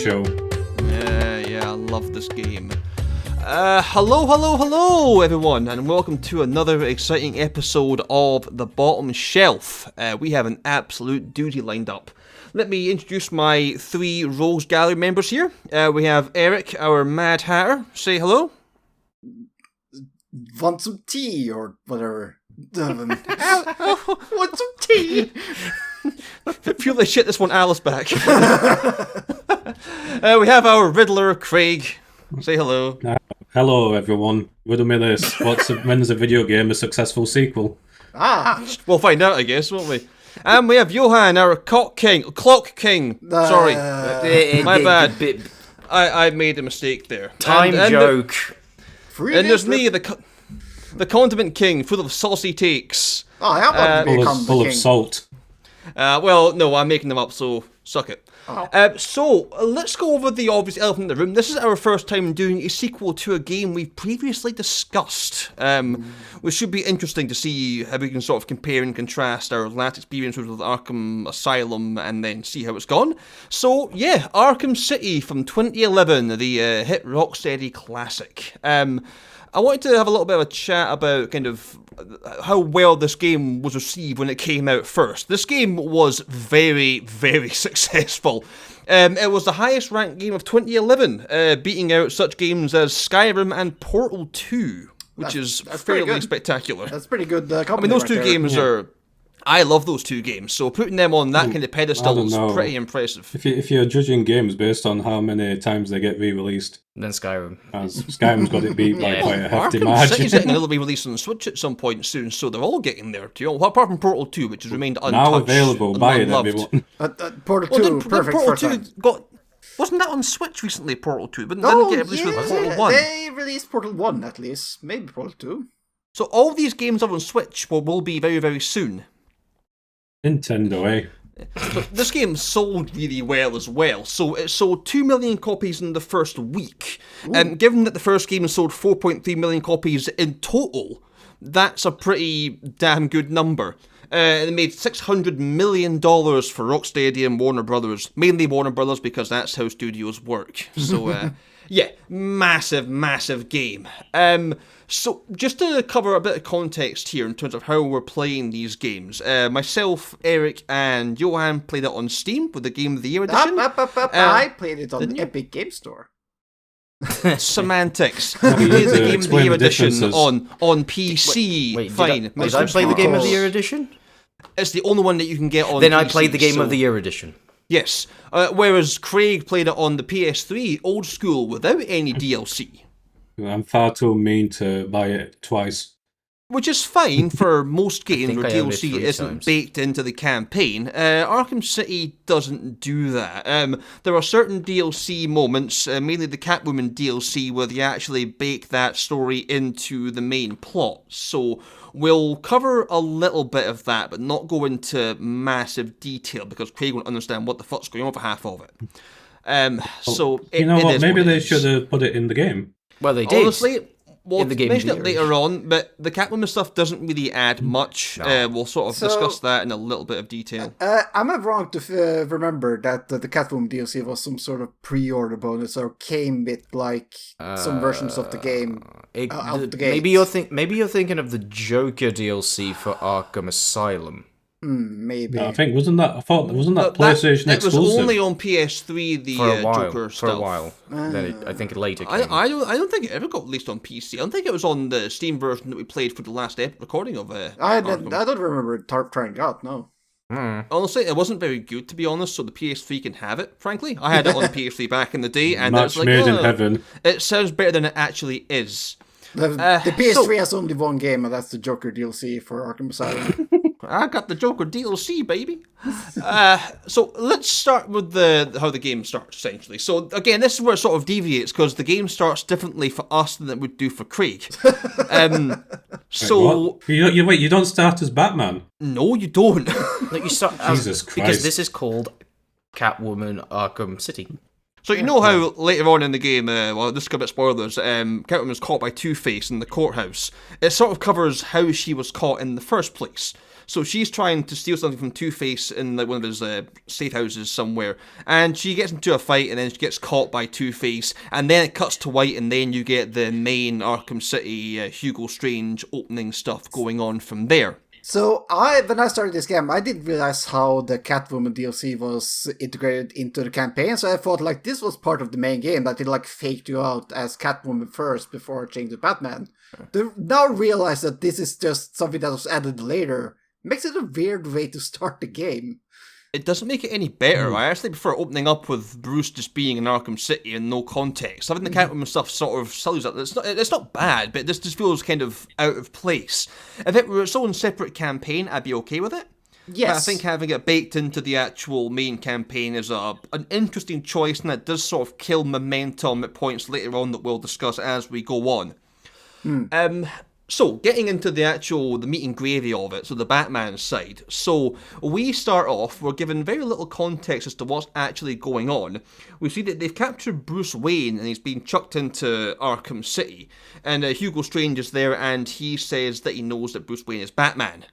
show. Yeah, I love this game. Hello, everyone, and welcome to another exciting episode of The Bottom Shelf. We have an absolute doozy lined up. Let me introduce my three Rogues Gallery members here. We have Erik, our Mad Hatter. Say hello. Want some tea or whatever? Want some tea? Feel like shit, this one Alice back. We have our Riddler, Craig. Say hello. Hello, everyone. Riddle me this. When's a video game a successful sequel? We'll find out, I guess, won't we? And we have Johan, our Clock King. Sorry. My bad. I made a mistake there. Time joke. And there's me, the Condiment King, full of saucy takes. Oh, I want to be a condiment Full king. of salt. Well, no, I'm making them up, so suck it. Oh. So, let's go over the obvious elephant in the room. This is our first time doing a sequel to a game we've previously discussed. Which should be interesting to see how we can sort of compare and contrast our last experiences with Arkham Asylum and then see how it's gone. So, yeah, Arkham City from 2011, the hit Rocksteady classic. I wanted to have a little bit of a chat about kind of how well this game was received when it came out first. This game was very, very successful. It was the highest ranked game of 2011, beating out such games as Skyrim and Portal 2, which is fairly spectacular. That's pretty good. I mean, those two games are... I love those two games, so putting them on that kind of pedestal is pretty impressive. If you're judging games based on how many times they get re-released, then Skyrim. Skyrim's got it beat by quite a hefty Arkham margin. City's getting a re-release on Switch at some point soon, so they're all getting there too. Apart from Portal 2, which has remained untouched. Now available, buy it, unloved. everyone. Portal 2, perfect Portal for 2 time. wasn't that on Switch recently, Portal 2? But No, didn't get released with Portal 1. They released Portal 1 at least. Maybe Portal 2. So all these games are on Switch will be very, very soon. Nintendo, eh? So this game sold really well as well. So it sold 2 million copies in the first week. Given that the first game sold 4.3 million copies in total, that's a pretty damn good number. It made $600 million for Rocksteady and Warner Brothers. Mainly Warner Brothers because that's how studios work. So, yeah, massive game. So, just to cover a bit of context here in terms of how we're playing these games. Myself, Erik, and Johan played it on Steam with the Game of the Year edition. I played it on Epic Game Store. Semantics. We played the Game of the Year edition on PC. Wait, Fine. Did I play the Game of the Year edition? It's the only one that you can get on Then PC, I played the Game of the Year edition. Yes. Whereas Craig played it on the PS3, old school, without any DLC. I'm far too mean to buy it twice. Which is fine for most games where I owned it DLC 3 isn't times. baked into the campaign. Arkham City doesn't do that. There are certain DLC moments, mainly the Catwoman DLC, where they actually bake that story into the main plot. So we'll cover a little bit of that, but not go into massive detail, because Craig won't understand what the fuck's going on for half of it. You know what? Maybe they should have put it in the game. Well, they did. Honestly, we'll in the Game mention of it the Year later on, but the Catwoman stuff doesn't really add much. We'll sort of discuss that in a little bit of detail. Am I wrong to remember that the Catwoman DLC was some sort of pre-order bonus or came with like some versions of the game out the gate? Maybe you're thinking of the Joker DLC for Arkham Asylum. Maybe. No, I think wasn't that PlayStation exclusive? It was only on PS3. The For a while. Joker stuff. For a while. Then I think it later came. I don't think it ever got released on PC. I don't think it was on the Steam version that we played for the last recording of I Arkham. don't remember trying it out, no. Honestly, it wasn't very good, to be honest, so the PS3 can have it, frankly. I had it on the PS3 back in the day, and Match it's like, made in heaven. It sounds better than it actually is. The PS3 has only one game, and that's the Joker DLC for Arkham Asylum. I got the Joker DLC, baby. So let's start with how the game starts, essentially. So again, this is where it sort of deviates, because the game starts differently for us than it would do for Craig. Wait, you don't start as Batman? No, you don't. Like you start Jesus Christ. because this is called Catwoman Arkham City. So you know how later on in the game, well, this is a bit spoilers, Catwoman was caught by Two-Face in the courthouse. It sort of covers how she was caught in the first place. So she's trying to steal something from Two-Face in like one of his safe houses somewhere, and she gets into a fight, and then she gets caught by Two-Face, and then it cuts to white, and then you get the main Arkham City Hugo Strange opening stuff going on from there. So when I started this game, I didn't realize how the Catwoman DLC was integrated into the campaign. So I thought like this was part of the main game, that it like faked you out as Catwoman first before changing to Batman. To now realize that this is just something that was added later makes it a weird way to start the game. It doesn't make it any better. I actually prefer opening up with Bruce just being in Arkham City and no context. Having the Catwoman stuff sort of sells that. It's not bad, but this just feels kind of out of place. If it were its own separate campaign, I'd be okay with it. Yes. But I think having it baked into the actual main campaign is an interesting choice, and it does sort of kill momentum at points later on that we'll discuss as we go on. So, getting into the meat and gravy of it, so the Batman side. So, we start off, we're given very little context as to what's actually going on. We see that they've captured Bruce Wayne and he's been chucked into Arkham City. And Hugo Strange is there and he says that he knows that Bruce Wayne is Batman.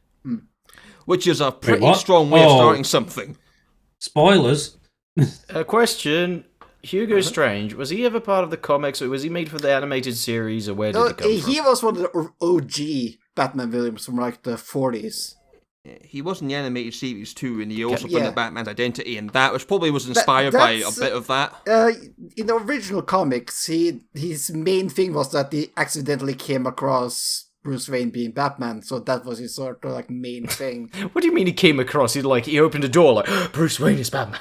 Which is a pretty strong way of starting something. Spoilers. Question. Hugo Strange, was he ever part of the comics, or was he made for the animated series, or where did he come from? He was one of the OG Batman villains from like the 40s. He was in the animated series too, and he also put in Batman's identity, and that probably was inspired by a bit of that. In the original comics, his main thing was that he accidentally came across Bruce Wayne being Batman, so that was his sort of like main thing. What do you mean he came across? He opened a door like, Bruce Wayne is Batman.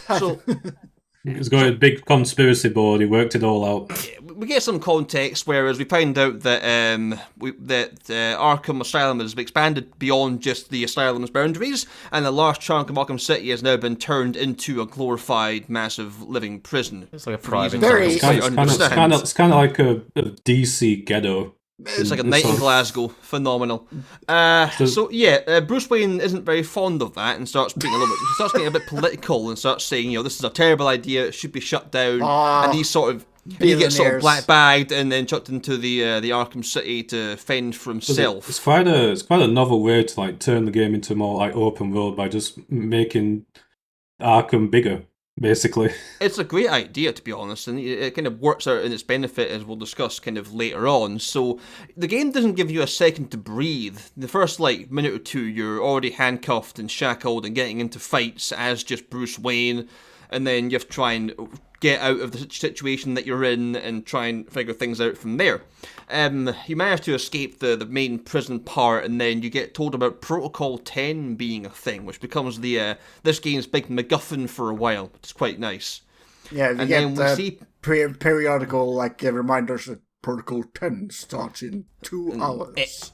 So he's got a big conspiracy board. He worked it all out. we get some context, whereas we find out that Arkham Asylum has expanded beyond just the asylum's boundaries, and a large chunk of Arkham City has now been turned into a glorified, massive living prison. It's like a private. It's kind of like a DC ghetto. It's like a night in Glasgow. Phenomenal. Bruce Wayne isn't very fond of that and starts being a bit political and starts saying, this is a terrible idea, it should be shut down. And he gets sort of black bagged and then chucked into the Arkham City to fend for himself. It's quite a novel way to like turn the game into more like open world by just making Arkham bigger. Basically, it's a great idea, to be honest, and it kind of works out in its benefit, as we'll discuss kind of later on. So the game doesn't give you a second to breathe. The first minute or two, you're already handcuffed and shackled and getting into fights as just Bruce Wayne, and then you have to try and get out of the situation that you're in and try and figure things out from there. You manage to escape the main prison part, and then you get told about Protocol 10 being a thing, which becomes this game's big MacGuffin for a while, which is quite nice. Yeah, we see periodical reminders that Protocol 10 starts in 2 hours.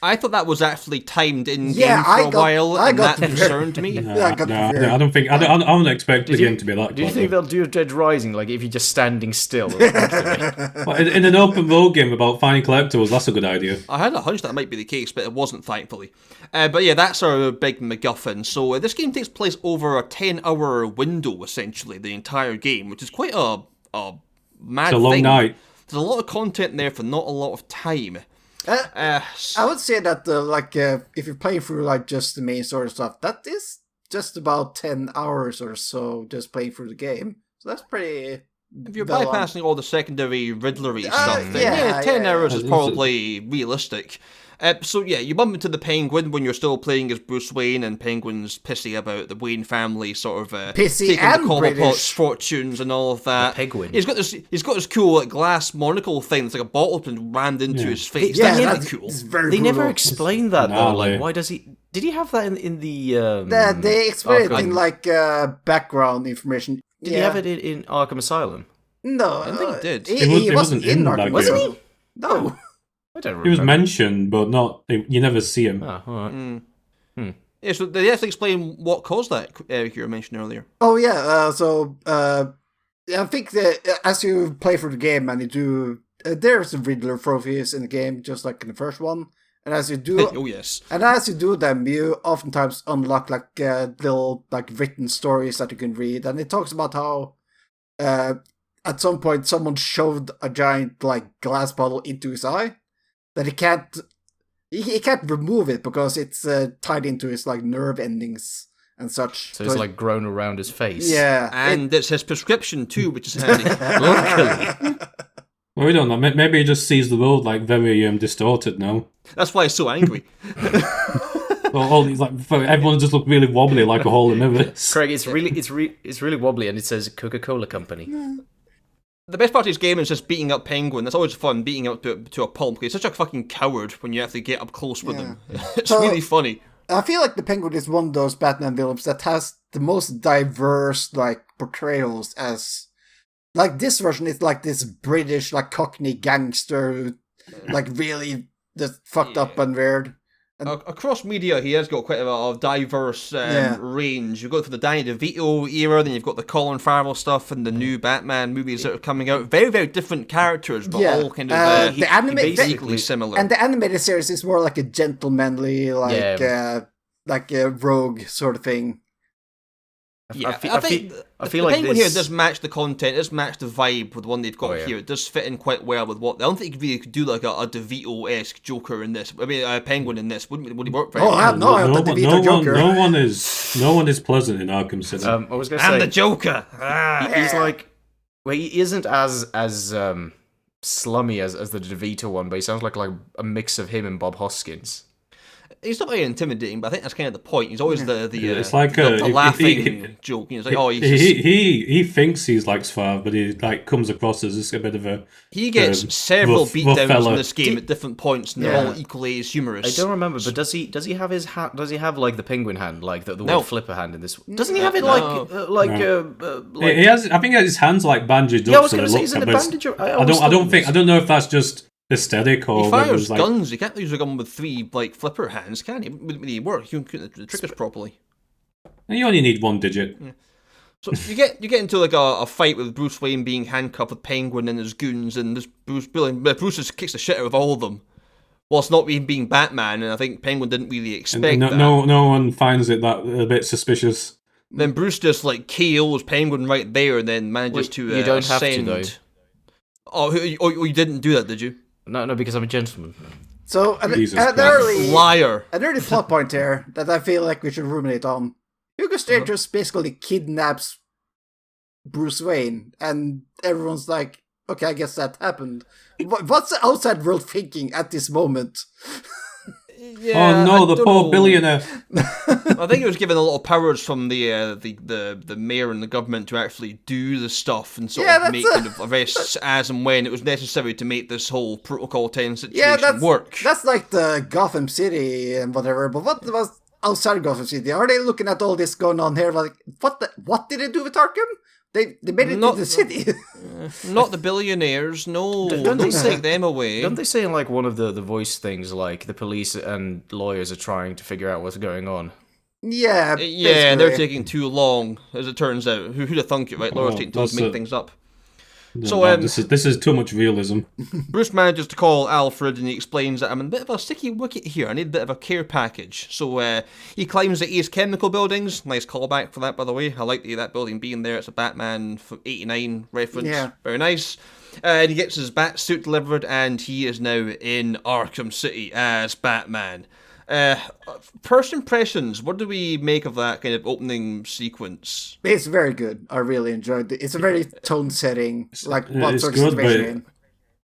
I thought that was actually timed in game for a while, and that concerned me. I don't expect the game to be that. Do you think they'll do Dead Rising, like if you're just standing still? Well, in an open world game about finding collectibles, that's a good idea. I had a hunch that might be the case, but it wasn't, thankfully. That's our big MacGuffin. So this game takes place over a 10-hour window, essentially, the entire game, which is quite a mad thing. It's a long night. There's a lot of content there for not a lot of time. I would say that if you're playing through just the main story stuff, that is just about 10 hours or so just playing through the game. So that's pretty. If you're bypassing all the secondary riddlery stuff, then 10 hours is probably realistic. You bump into the Penguin when you're still playing as Bruce Wayne, and Penguin's pissy about the Wayne family sort of pissy taking and the Cobblepot's British fortunes and all of that. The Penguin. He's got this cool glass monocle thing that's like a bottle been rammed into his face. Yeah, that's really cool. They never explained that though. Like, why does he? Did he have that in the? They explained it in background information. Did he have it in Arkham Asylum? No, I think he did. He wasn't in Arkham, wasn't he? No. I don't remember. He was mentioned, but not. You never see him. Oh, all right. Yeah, so they have to explain what caused that, Erik, you were mentioning earlier. Oh, yeah. I think that as you play through the game and you do... there's some Riddler trophies in the game, just like in the first one. And as you do... oh, yes. And as you do them, you oftentimes unlock little written stories that you can read. And it talks about how at some point someone shoved a giant glass bottle into his eye. That he can't he can't remove it because it's tied into his like nerve endings and such. So it's like grown around his face. Yeah, And it's his prescription too, which is handy. Luckily. Well, we don't know. Maybe he just sees the world like very distorted now. That's why he's so angry. All these like everyone just look really wobbly like a hole in mirrors. Craig, it's really wobbly, and it says Coca-Cola Company. The best part of this game is just beating up Penguin. That's always fun, beating up to a pulp. He's such a fucking coward when you have to get up close with him. It's really funny. I feel like the Penguin is one of those Batman villains that has the most diverse like portrayals as. Like, this version is like this British, like, Cockney gangster, like, really just fucked up and weird. And across media, he has got quite a diverse range. You've got for the Danny DeVito era, then you've got the Colin Farrell stuff and the new Batman movies that are coming out. Very, very different characters, but all kind of basically similar. And the animated series is more like a gentlemanly, like a rogue sort of thing. I think the like Penguin this... here does match the content, does match the vibe with the one they've got here. It does fit in quite well with what... I don't think you really could do like a DeVito-esque Joker in this. I mean, a Penguin in this. Would he work very well? The DeVito Joker. No one is pleasant in Arkham City. I was going to say... I'm the Joker! He's like... Well, he isn't as slummy as the DeVito one, but he sounds like a mix of him and Bob Hoskins. He's not very intimidating, but I think that's kind of the point. He's always it's like the laughing joke. He's like, he thinks he's like suave, but he like comes across as just a bit of a. He gets several beatdowns in this game at different points, and they're all equally as humorous. I don't remember, but does he have his hand? Does he have like the penguin hand, like the one flipper hand in this? Doesn't he have it He has. I think his hands like bandaged up. Yeah, I was going to say, is it the bandage? I don't know if that's just aesthetic or he fires guns. You can't use a gun with 3 like flipper hands, can he? It wouldn't really work. You can the triggers properly. You only need 1 digit. Yeah. So you get into like a fight with Bruce Wayne being handcuffed with Penguin and his goons, and this Bruce just kicks the shit out of all of them, whilst not being Batman. And I think Penguin didn't really expect that. No one finds it that a bit suspicious. Then Bruce just like KOs Penguin right there, and then manages to you don't ascend. have to, though. Oh, you didn't do that, did you? No, because I'm a gentleman. So, an early plot point here that I feel like we should ruminate on. Hugo Strange just basically kidnaps Bruce Wayne, and everyone's like, okay, I guess that happened. What's the outside world thinking at this moment? Yeah, the poor billionaire. I think he was given a lot of powers from the mayor and the government to actually do the stuff and sort of make kind of arrests as and when it was necessary to make this whole Protocol 10 situation work. That's like the Gotham City and whatever, but what was outside Gotham City? Are they looking at all this going on here like, what did they do with Arkham? They made it to the city. Not the billionaires, no. Don't take them away. Don't they say in like one of the voice things, like the police and lawyers are trying to figure out what's going on? Yeah, they're taking too long, as it turns out. Who'd have thunk it, right? Lawyers taking too long to make things up. This is too much realism. Bruce manages to call Alfred and he explains that I'm in a bit of a sticky wicket here. I need a bit of a care package. So he climbs the East Chemical buildings. Nice callback for that, by the way. I like that building being there. It's a Batman 89 reference. Yeah. Very nice. And he gets his bat suit delivered and he is now in Arkham City as Batman. First impressions, what do we make of that kind of opening sequence? It's very good. I really enjoyed it. It's a very tone setting, like what sort of situation in.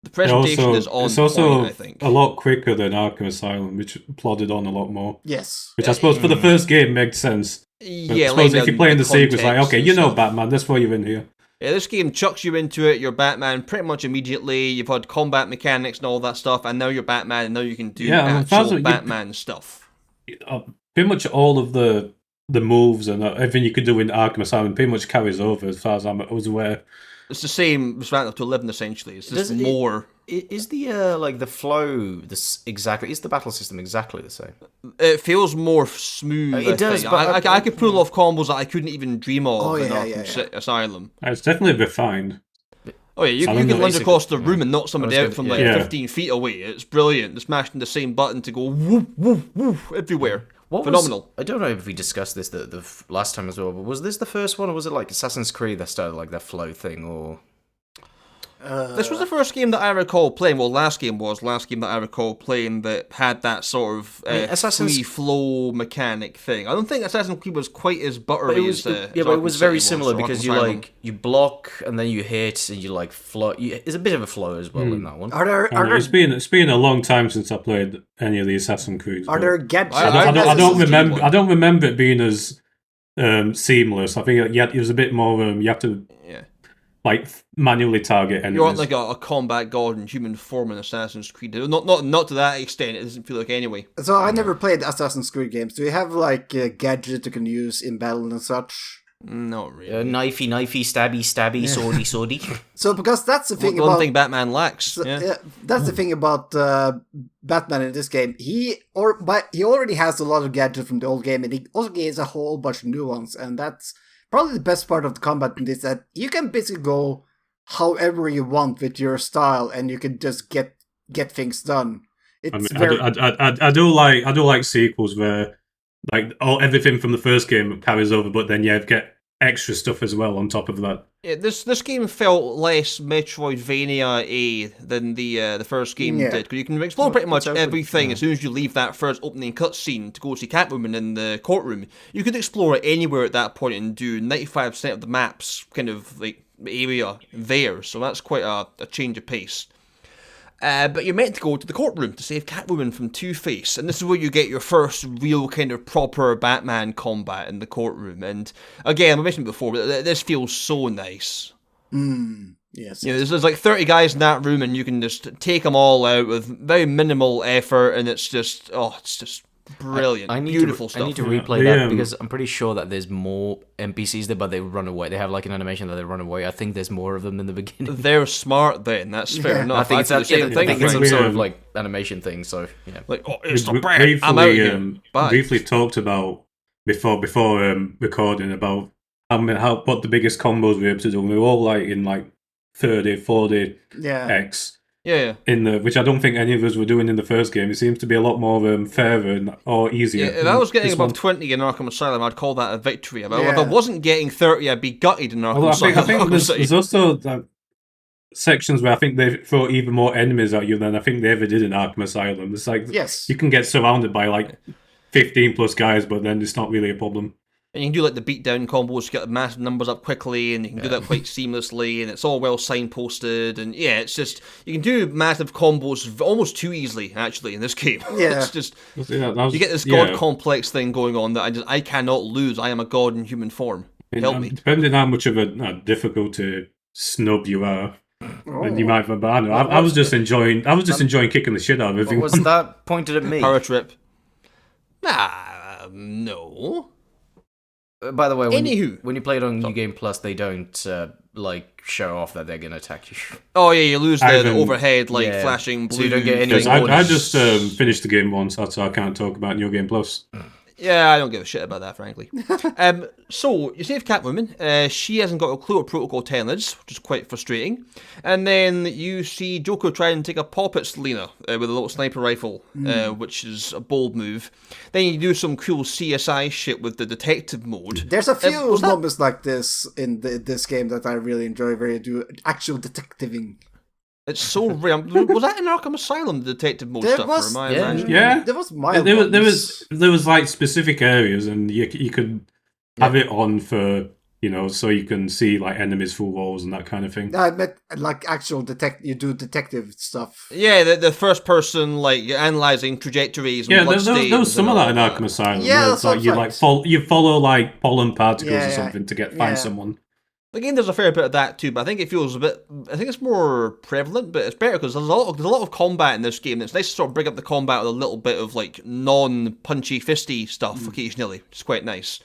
The presentation is on It's also point, I think. a lot quicker than Arkham Asylum, which plodded on a lot more. Yes. Which I suppose for the first game makes sense. Yeah, I suppose if you're playing the sequel, it's like, okay, you know Batman, that's why you're in here. Yeah, this game chucks you into it, you're Batman pretty much immediately, you've had combat mechanics and all that stuff, and now you're Batman, and now you can do actual Batman stuff. Pretty much all of the moves and everything you could do in Arkham Asylum pretty much carries over, as far as I was aware. It's the same, it's right up to 11 essentially, it's just more... Is the like the flow is the battle system exactly the same? It feels more smooth. It does, but I could pull off combos that I couldn't even dream of in Arkham Asylum. It's definitely refined. Oh yeah, you can lunge across the room and knock somebody out from 15 feet away. It's brilliant. Just mashing the same button to go woof woof woof everywhere. Phenomenal. I don't know if we discussed this the last time as well, but was this the first one, or was it like Assassin's Creed that started like that flow thing, or? This was the first game that I recall playing. Well, last game that I recall playing that had that sort of free flow mechanic thing. I don't think Assassin's Creed was quite as buttery as but it was very similar because you block and then you hit and you like flow. It's a bit of a flow as well in that one. It's been a long time since I played any of the Assassin's Creed. Are there gadgets? I don't remember it being as seamless. I think it was a bit more. You have to like manually target enemies. You aren't like a combat god in human form in Assassin's Creed. Not to that extent. It doesn't feel like anyway. So I never played Assassin's Creed games. Do you have like gadgets you can use in battle and such? Not really. Knifey, stabby, swordy. So because that's the thing one thing Batman lacks. That's the thing about Batman in this game. He already has a lot of gadgets from the old game, and he also gains a whole bunch of new ones, and that's probably the best part of the combat in this, that you can basically go however you want with your style, and you can just get things done. I do like sequels where like everything from the first game carries over, but then you get extra stuff as well on top of that. Yeah, this game felt less Metroidvania-y than the first game did, because you can explore pretty much everything as soon as you leave that first opening cutscene to go see Catwoman in the courtroom. You could explore anywhere at that point and do 95% of the map's kind of like area there, so that's quite a change of pace. But you're meant to go to the courtroom to save Catwoman from Two-Face, and this is where you get your first real kind of proper Batman combat in the courtroom. And again, I mentioned before, but this feels so nice. Yes. You know, there's like 30 guys in that room, and you can just take them all out with very minimal effort, and it's just brilliant. Beautiful stuff. I need to replay that because I'm pretty sure that there's more NPCs there, but they run away. They have like an animation that they run away. I think there's more of them in the beginning. They're smart then, that's fair enough. I think it's some sort of like animation thing, so yeah. Like, it's the brand, I'm out here. Briefly talked about before recording about what the biggest combos we were able to do. And we were all like in like 30, 40 X. Yeah. Which I don't think any of us were doing in the first game. It seems to be a lot more fairer or easier. Yeah, if I was getting above 20 in Arkham Asylum, I'd call that a victory. If I wasn't getting 30, I'd be gutted in Arkham Asylum. I think there's also sections where I think they throw even more enemies at you than I think they ever did in Arkham Asylum. It's like you can get surrounded by like 15 plus guys, but then it's not really a problem. And you can do like the beatdown combos to get massive numbers up quickly, and you can do that quite seamlessly, and it's all well signposted, and it's just, you can do massive combos almost too easily, actually, in this game. Yeah. It's just, you get this god complex thing going on that I cannot lose. I am a god in human form. Help me. Depending how much of a difficult snub you are, and you might have, I was just enjoying kicking the shit out of everyone. What was that pointed at me? Power trip. No. By the way, when you play it on New Game Plus, they don't like show off that they're going to attack you. Oh yeah, you lose the overhead flashing blue. So you don't get anything. I just finished the game once, so I can't talk about New Game Plus. Yeah, I don't give a shit about that, frankly. So, you save Catwoman. She hasn't got a clue what Protocol 10 is, which is quite frustrating. And then you see Joker try and take a pop at Selina with a little sniper rifle, which is a bold move. Then you do some cool CSI shit with the detective mode. There's a few moments like this in this game that I really enjoy, where you do actual detectiving. It's so rare. Was that in Arkham Asylum, the detective mode stuff? Or am I imagining? Yeah. There was there was like specific areas, and you could have it on for, so you can see like enemies through walls and that kind of thing. I meant like actual you do detective stuff. Yeah, the first person like analyzing trajectories. And there was some of that in Arkham Asylum. Yeah, where it's like you follow like pollen particles or something to find someone. Again, there's a fair bit of that too, but I think it feels I think it's more prevalent, but it's better because there's a lot of combat in this game. It's nice to sort of bring up the combat with a little bit of like non-punchy fisty stuff occasionally. It's quite nice.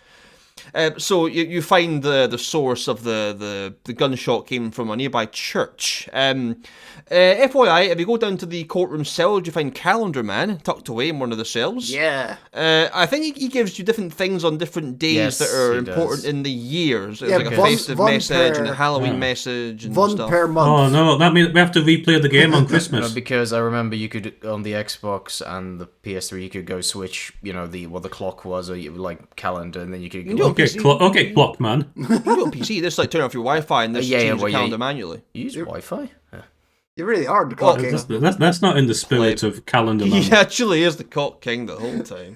So you find the source of the gunshot came from a nearby church. FYI, if you go down to the courtroom cells, you find Calendar Man tucked away in one of the cells. Yeah. I think he gives you different things on different days that are important in the years. It's like a festive message and a Halloween message and one stuff. per month. Oh no, that means we have to replay the game on Christmas. Because I remember you could, on the Xbox and the PS3, you could go switch, what the clock was, or like calendar, and then you could Okay, clock man. You can do it on PC. Just like turn off your Wi-Fi and just change the calendar manually. You use Wi-Fi? You really are the Clock King. That's not in the spirit of calendar man. He actually is the Clock King the whole time.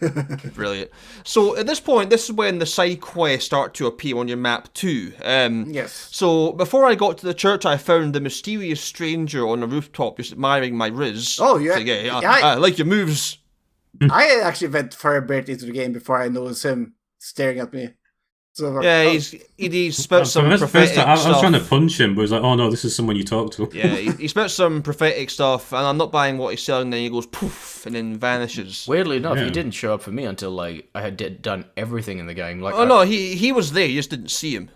Brilliant. So at this point, this is when the side quests start to appear on your map too. Yes. So before I got to the church, I found the mysterious stranger on the rooftop just admiring my riz. Oh, yeah. So, I like your moves. I actually went far a bit into the game before I noticed him staring at me. So, he spent some prophetic stuff. I was trying to punch him, but he's like, oh no, this is someone you talk to. Yeah, he spent some prophetic stuff, and I'm not buying what he's selling, then he goes poof, and then vanishes. Weirdly enough, he didn't show up for me until, like, I had done everything in the game. Like, no, he was there, you just didn't see him.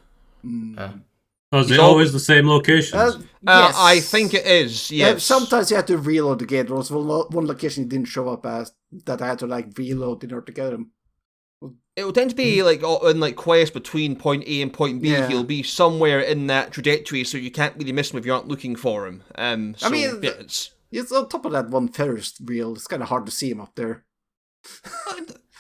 Is it always the same location? Yes. I think it is, yes. Sometimes you had to reload the game. There was one location he didn't show up as, that I had to, like, reload in order to get him. It will tend to be like in like quests between point A and point B. Yeah. He'll be somewhere in that trajectory, so you can't really miss him if you aren't looking for him. It's on top of that one Ferris wheel. It's kind of hard to see him up there.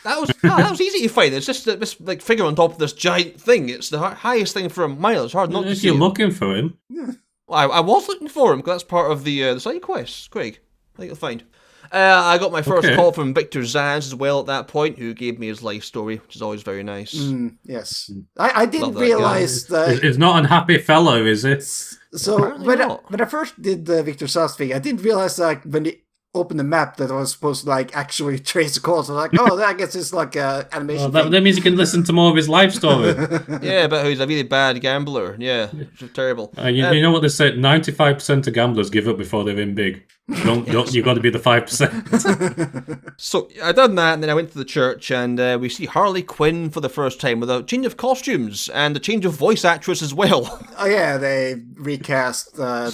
That was easy to find. It's just this like figure on top of this giant thing. It's the highest thing for a mile. It's hard not to see. You're looking for him. Yeah. Well, I was looking for him because that's part of the side quest. Craig, I think you'll find. I got my first call from Victor Zaz as well at that point, who gave me his life story, which is always very nice. Yes. I didn't realize that... He's not an unhappy fellow, is it? So, when I first did the Victor Zaz thing, I didn't realize that when they opened the map that I was supposed to, like, actually trace the calls. I was like, I guess it's like an animation thing. That means you can listen to more of his life story. Yeah, but he's a really bad gambler. Yeah, it's terrible. You know what they say? 95% of gamblers give up before they win big. Don't you got to be the 5%. So I done that, and then I went to the church, and we see Harley Quinn for the first time with a change of costumes and a change of voice actress as well. Oh yeah, they recast. I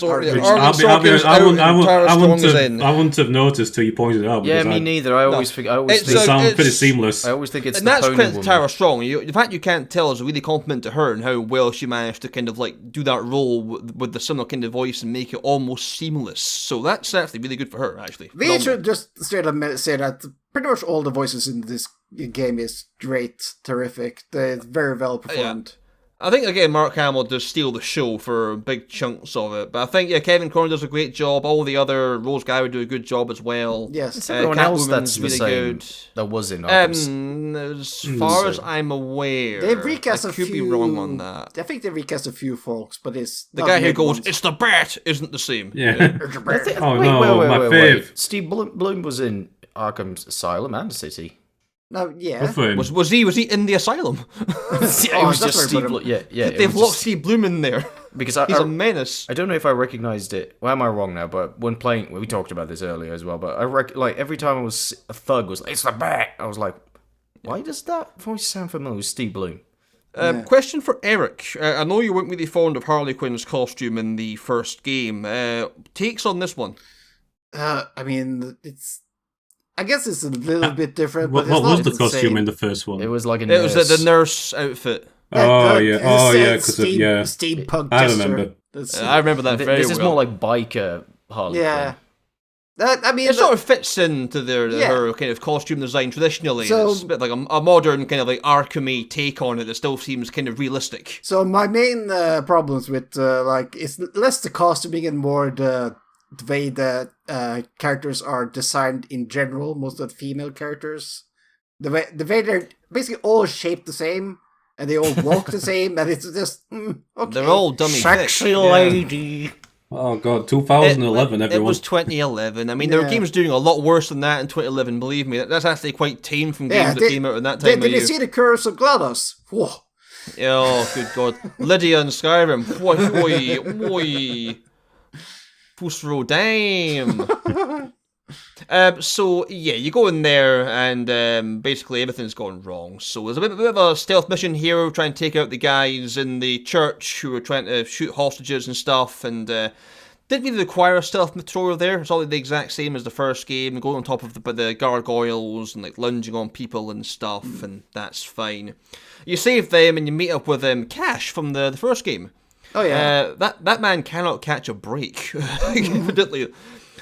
wouldn't have noticed till you pointed it out. Yeah, me neither. I always think they sound pretty seamless. I always think it's and the that's Pony credit to Woman. Tara Strong. The fact you can't tell is a really compliment to her and how well she managed to kind of like do that role with the similar kind of voice and make it almost seamless. So that's actually really good for her, actually. We should just straight up say that pretty much all the voices in this game is great, terrific. They're very well performed. I think, again, Mark Hamill does steal the show for big chunks of it. But I think, Kevin Conroy does a great job. All the other Rose Guy would do a good job as well. Yes. It's everyone else that's really good. That was in Arkham. As far as I'm aware, they've recast I could be wrong on that. I think they recast a few folks, but it's the guy who goes, "It's the bat," isn't the same. Yeah. Wait, fave. Steve Bloom was in Arkham's Asylum and City. No, yeah. Was he in the asylum? It was just Steve Bloom. Yeah. They've locked Steve Bloom in there. Because he's a menace. I don't know if I recognized it. Well, am I wrong now? But when playing, we talked about this earlier as well. But every time I was a thug was like, "It's the bat." I was like, why does that voice sound familiar with Steve Bloom? Question for Erik. I know you weren't really fond of Harley Quinn's costume in the first game. Takes on this one? I mean, I guess it's a little bit different. What was the costume in the first one? It was like It was the nurse outfit. Because steampunk. I remember. I remember that very well. This is more like biker Harley. Yeah. It sort of fits into her kind of costume design traditionally. So, it's a bit like a modern kind of like Arkham-y take on it that still seems kind of realistic. So my main problems with is less the costuming and more the way that characters are designed in general. Most of the female characters, the way they're basically all shaped the same and they all walk the same, and it's just okay. They're all dummy sexy lady. Yeah. Oh god, 2011, everyone. It was 2011. I mean, there were games doing a lot worse than that in 2011, believe me. That's actually quite tame from games that came out in that time of year. Did you see the Curse of GLaDOS? Whoa. Oh, good god. Lydia and Skyrim. Oi. Pusro, damn. So, you go in there and basically everything's gone wrong. So there's a bit of a stealth mission here. We're trying to take out the guys in the church who were trying to shoot hostages and stuff. And didn't really require a stealth tutorial there. It's all the exact same as the first game. Going on top of the gargoyles and like lunging on people and stuff. And that's fine. You save them and you meet up with Cash from the first game. Oh yeah. That man cannot catch a break. Evidently.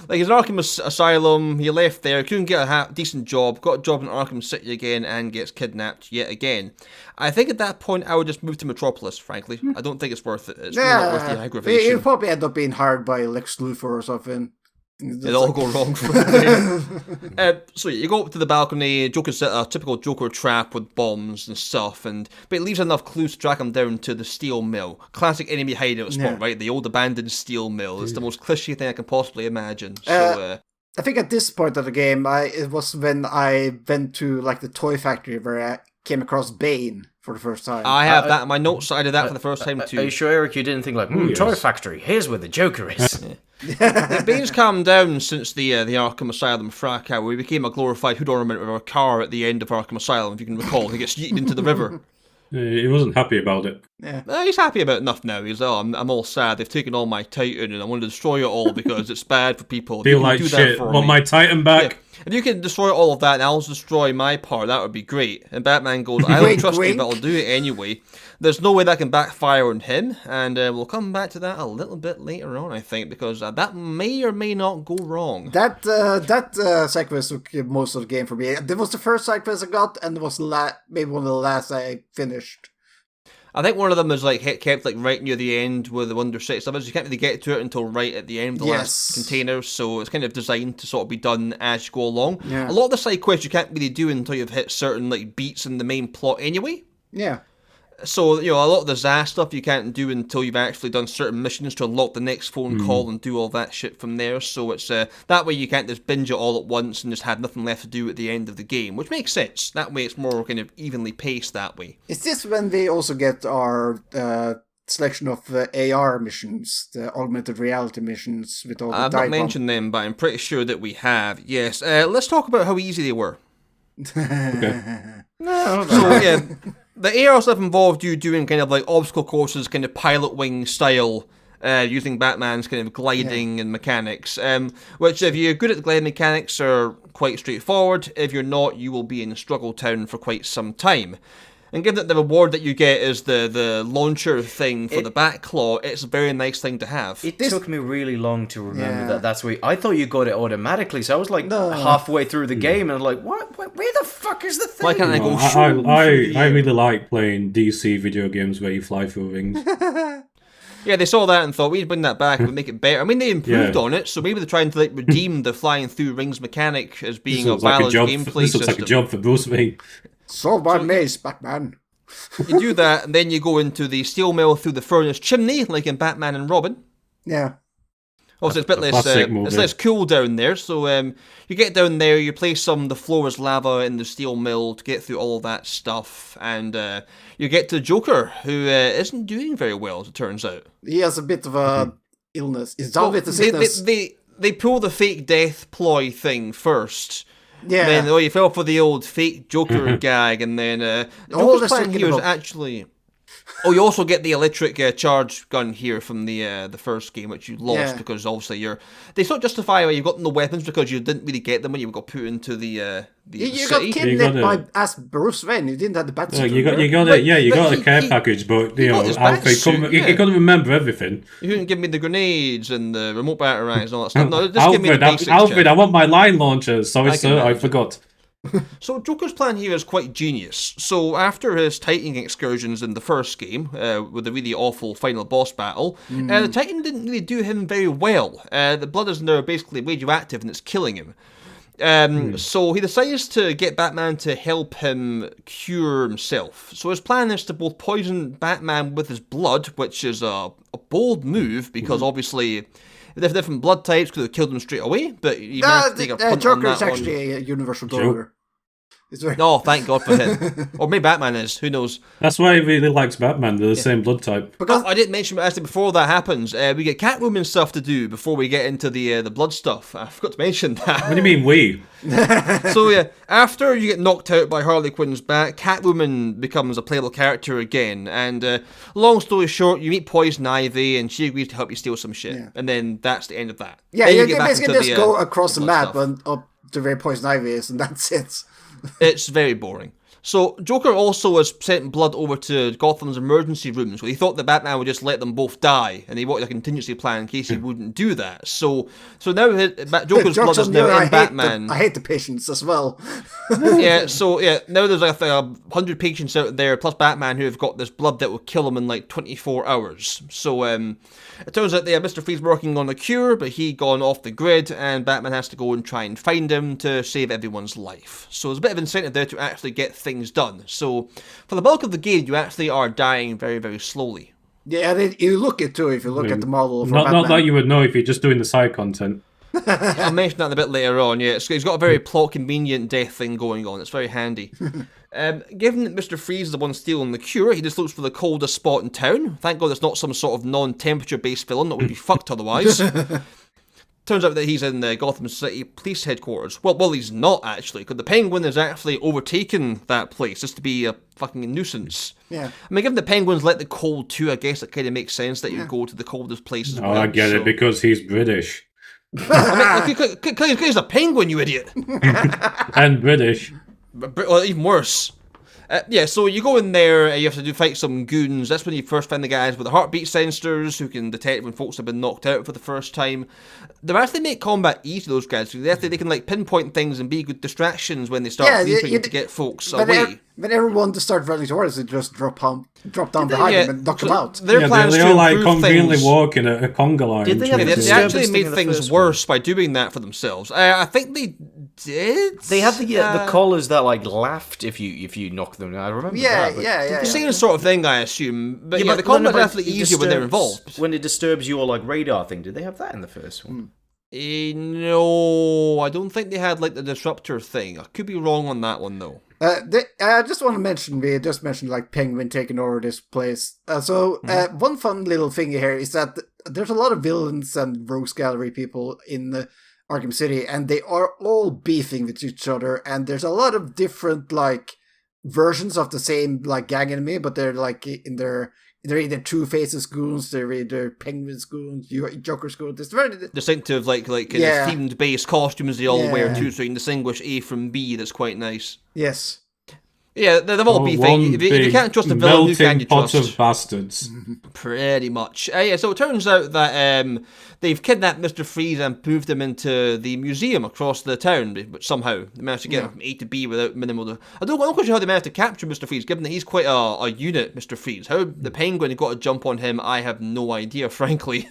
Like, he's in Arkham Asylum, he left there, couldn't get a decent job, got a job in Arkham City again, and gets kidnapped yet again. I think at that point, I would just move to Metropolis, frankly. I don't think it's worth it. It's really not worth the aggravation. He'll probably end up being hired by Lex Luthor or something. It'll all go wrong for him. So you go up to the balcony, Joker set a typical Joker trap with bombs and stuff, but it leaves enough clues to track him down to the steel mill. Classic enemy hideout spot, right? The old abandoned steel mill. It's the most cliche thing I can possibly imagine. So, I think at this point of the game, it was when I went to like the toy factory where I came across Bane for the first time. I have that in my notes. I did that for the first time too. Are you sure, Eric, you didn't think like, toy factory, here's where the Joker is? Bane's calmed down since the Arkham Asylum fracas, where he became a glorified hood ornament of a car at the end of Arkham Asylum, if you can recall. He gets yeeted into the river. He wasn't happy about it. Yeah. He's happy about enough now. He's I'm all sad. They've taken all my Titan and I want to destroy it all because it's bad for people. Feel like shit. Want my Titan back? Yeah. If you can destroy all of that and I'll destroy my part, that would be great. And Batman goes, I don't trust you, but I'll do it anyway. There's no way that can backfire on him, and we'll come back to that a little bit later on, I think, because that may or may not go wrong. That side quest took most of the game for me. That was the first side quest I got, and it was maybe one of the last I finished. I think one of them is like kept like right near the end where the Wonder City stuff is. You can't really get to it until right at the end of the last container, so it's kind of designed to sort of be done as you go along. Yeah. A lot of the side quests you can't really do until you've hit certain like beats in the main plot anyway. Yeah. So, you know, a lot of the Zaz stuff you can't do until you've actually done certain missions to unlock the next phone call and do all that shit from there. So it's that way you can't just binge it all at once and just have nothing left to do at the end of the game, which makes sense. That way it's more kind of evenly paced that way. Is this when we also get our selection of AR missions, the augmented reality missions with all the I've not mentioned them, but I'm pretty sure that we have. Yes. Let's talk about how easy they were. Okay. So, yeah, the AR stuff involved you doing kind of like obstacle courses, kind of pilot wing style, using Batman's kind of gliding and mechanics, which if you're good at the gliding mechanics are quite straightforward. If you're not, you will be in Struggle Town for quite some time. And given that the reward that you get is the launcher thing for the Batclaw, it's a very nice thing to have. It took me really long to remember that. That's where I thought you got it automatically, so I was like halfway through the game, and I'm like, what? Where the fuck is the thing? Why can't I go? I really like playing DC video games where you fly through rings. Yeah, they saw that and thought, we'd bring that back and make it better. I mean, they improved on it, so maybe they're trying to like redeem the flying through rings mechanic as being a valid gameplay system. This looks like a job for Bruce Wayne. Solve my maze, Batman. You do that, and then you go into the steel mill through the furnace chimney, like in Batman and Robin. Yeah. Also, it's a bit less cool down there, so you get down there, you place the floor is lava in the steel mill to get through all of that stuff, and you get to Joker, who isn't doing very well, as it turns out. He has a bit of a illness. It's all with the sickness. They pull the fake death ploy thing first. Yeah. Then, you fell for the old fake Joker gag, and then Joker's plan here is actually... Oh, you also get the electric charge gun here from the first game, which you lost because obviously they sort of justify why you got the weapons because you didn't really get them when you got put into the you city. Got kidnapped as Bruce Wayne. You didn't have the bat suit. You got a care package, but you know Alfred he couldn't remember everything. You couldn't give me the grenades and the remote batarangs and all that stuff. No, just give me the basics. Alfred, I want my line launchers. Sorry, sir, I forgot. So Joker's plan here is quite genius. So after his Titan excursions in the first game, with the really awful final boss battle, the Titan didn't really do him very well. The blood is now basically radioactive and it's killing him. So he decides to get Batman to help him cure himself. So his plan is to both poison Batman with his blood, which is a bold move because obviously... If different blood types could have killed him straight away, but you managed to take a punt on that. Joker is actually a universal donor. Oh, thank God for him. Or maybe Batman is, who knows. That's why he really likes Batman, they're the same blood type. Because I didn't mention, but actually before that happens, we get Catwoman stuff to do before we get into the blood stuff. I forgot to mention that. What do you mean we? So yeah, after you get knocked out by Harley Quinn's bat, Catwoman becomes a playable character again, and long story short, you meet Poison Ivy, and she agrees to help you steal some shit, and then that's the end of that. Yeah, then you can basically just go across the map stuff. and up to where Poison Ivy is, and that's it. It's very boring. So, Joker also has sent blood over to Gotham's emergency rooms, where he thought that Batman would just let them both die, and he wanted a contingency plan in case he wouldn't do that. So now Joker's blood is now in Batman. I hate the patients as well. Now there's like 100 patients out there, plus Batman, who have got this blood that will kill them in like 24 hours. So, it turns out Mr. Freeze working on a cure, but he gone off the grid, and Batman has to go and try and find him to save everyone's life. So there's a bit of incentive there to actually get things done. So for the bulk of the game, you actually are dying very, very slowly. Yeah, you look it too if you look at the model. Not that you would know if you're just doing the side content. I'll mention that a bit later on. Yeah, he's got a very plot convenient death thing going on. It's very handy. Given that Mr. Freeze is the one stealing the cure, he just looks for the coldest spot in town. Thank God it's not some sort of non-temperature based villain that would be fucked otherwise. Turns out that he's in the Gotham City police headquarters. Well, he's not actually, because the Penguin has actually overtaken that place just to be a fucking nuisance. Yeah. I mean, given the Penguins like the cold too, I guess it kind of makes sense that you go to the coldest place as well. I get it, because he's British. I mean, because he's a penguin, you idiot. And British. Or even worse. So you go in there, you have to fight some goons. That's when you first find the guys with the heartbeat sensors who can detect when folks have been knocked out for the first time. They actually make combat easy, those guys. They can like pinpoint things and be good distractions when they start leaping to get folks away. When everyone just start running towards it, just drop down behind them and knock them out. They all like conveniently walk in a conga line. Did they actually made things worse by doing that for themselves? I think they did. They had the collars that like laughed if you knock them. I remember that. The same sort of thing, I assume. But the combat's definitely easier when they're involved. When it disturbs your like radar thing, did they have that in the first one? No, I don't think they had like the disruptor thing. I could be wrong on that one though. I just want to mention, we just mentioned like Penguin taking over this place. One fun little thing here is that there's a lot of villains and rogues gallery people in Arkham City, and they are all beefing with each other, and there's a lot of different like versions of the same like gang enemy, but they're like they're either Two-Face's goons, they're either Penguin's goons, Joker's goons. It's very distinctive, like themed base costumes they all wear too, so you can distinguish A from B. That's quite nice. Yes. Yeah, they've all beefing. If you can't trust a villain, who can you trust? Pot of bastards. Pretty much. So it turns out that they've kidnapped Mr. Freeze and moved him into the museum across the town, but somehow they managed to get him from A to B without minimal... I'm not quite sure how they managed to capture Mr. Freeze, given that he's quite a unit, Mr. Freeze. How the Penguin got a jump on him, I have no idea, frankly.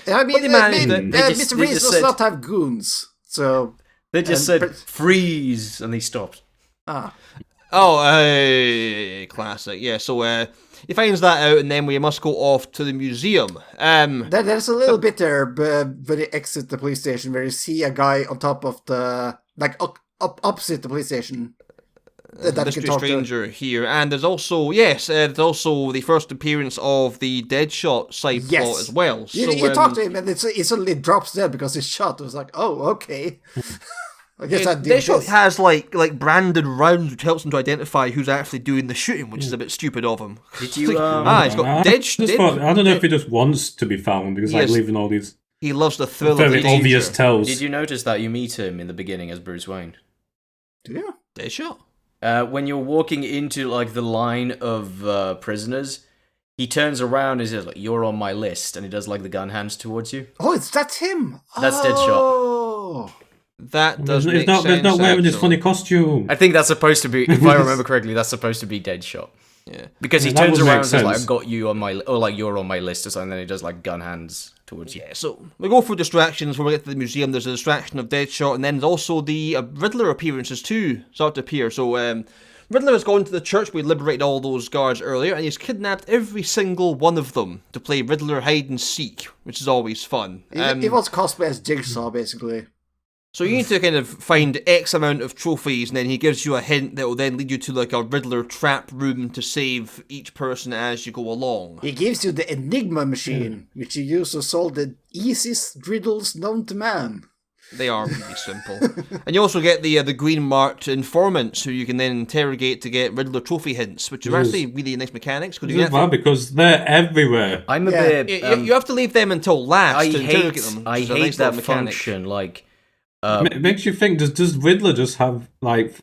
I mean, Mr. Freeze does not have goons, so... They just said, freeze, and they stopped. Classic. Yeah, so he finds that out, and then we must go off to the museum. There's a little bit there, but when you exit the police station, where you see a guy on top of the, like, opposite the police station. That Mystery Stranger here, and there's also the first appearance of the Deadshot side plot as well. You talk to him, and it suddenly drops dead because he's shot. It was like, oh, okay. I guess Deadshot has like branded rounds, which helps him to identify who's actually doing the shooting, which is a bit stupid of him. Did you? He's got Deadshot. I don't know if he just wants to be found because like leaving all these. He loves the thrill very of the obvious tells. Did you notice that you meet him in the beginning as Bruce Wayne? Do you? Deadshot. When you're walking into like the line of prisoners, he turns around and says like, "You're on my list," and he does like the gun hands towards you. Oh, that's him. That's Deadshot. That does make sense. He's not wearing his funny costume. I think that's supposed to be, if I remember correctly, that's supposed to be Deadshot. Yeah, because he turns around and says like, "I've got you on my," or like, "You're on my list," or something. And then he does like gun hands towards you. Yeah, so we go through distractions. When we get to the museum, there's a distraction of Deadshot, and then there's also the Riddler appearances too start to appear. So Riddler has gone to the church. We liberated all those guards earlier, and he's kidnapped every single one of them to play Riddler hide and seek, which is always fun. He wants cosplay as Jigsaw, basically. So you need to kind of find X amount of trophies, and then he gives you a hint that will then lead you to like a Riddler trap room to save each person as you go along. He gives you the Enigma machine, which you use to solve the easiest riddles known to man. They are really simple. And you also get the green marked informants who you can then interrogate to get Riddler trophy hints, which are actually really nice mechanics. Because they're everywhere. I'm a bit... you have to leave them until last to interrogate them. I hate that function, like... It makes you think, does Riddler just have, like,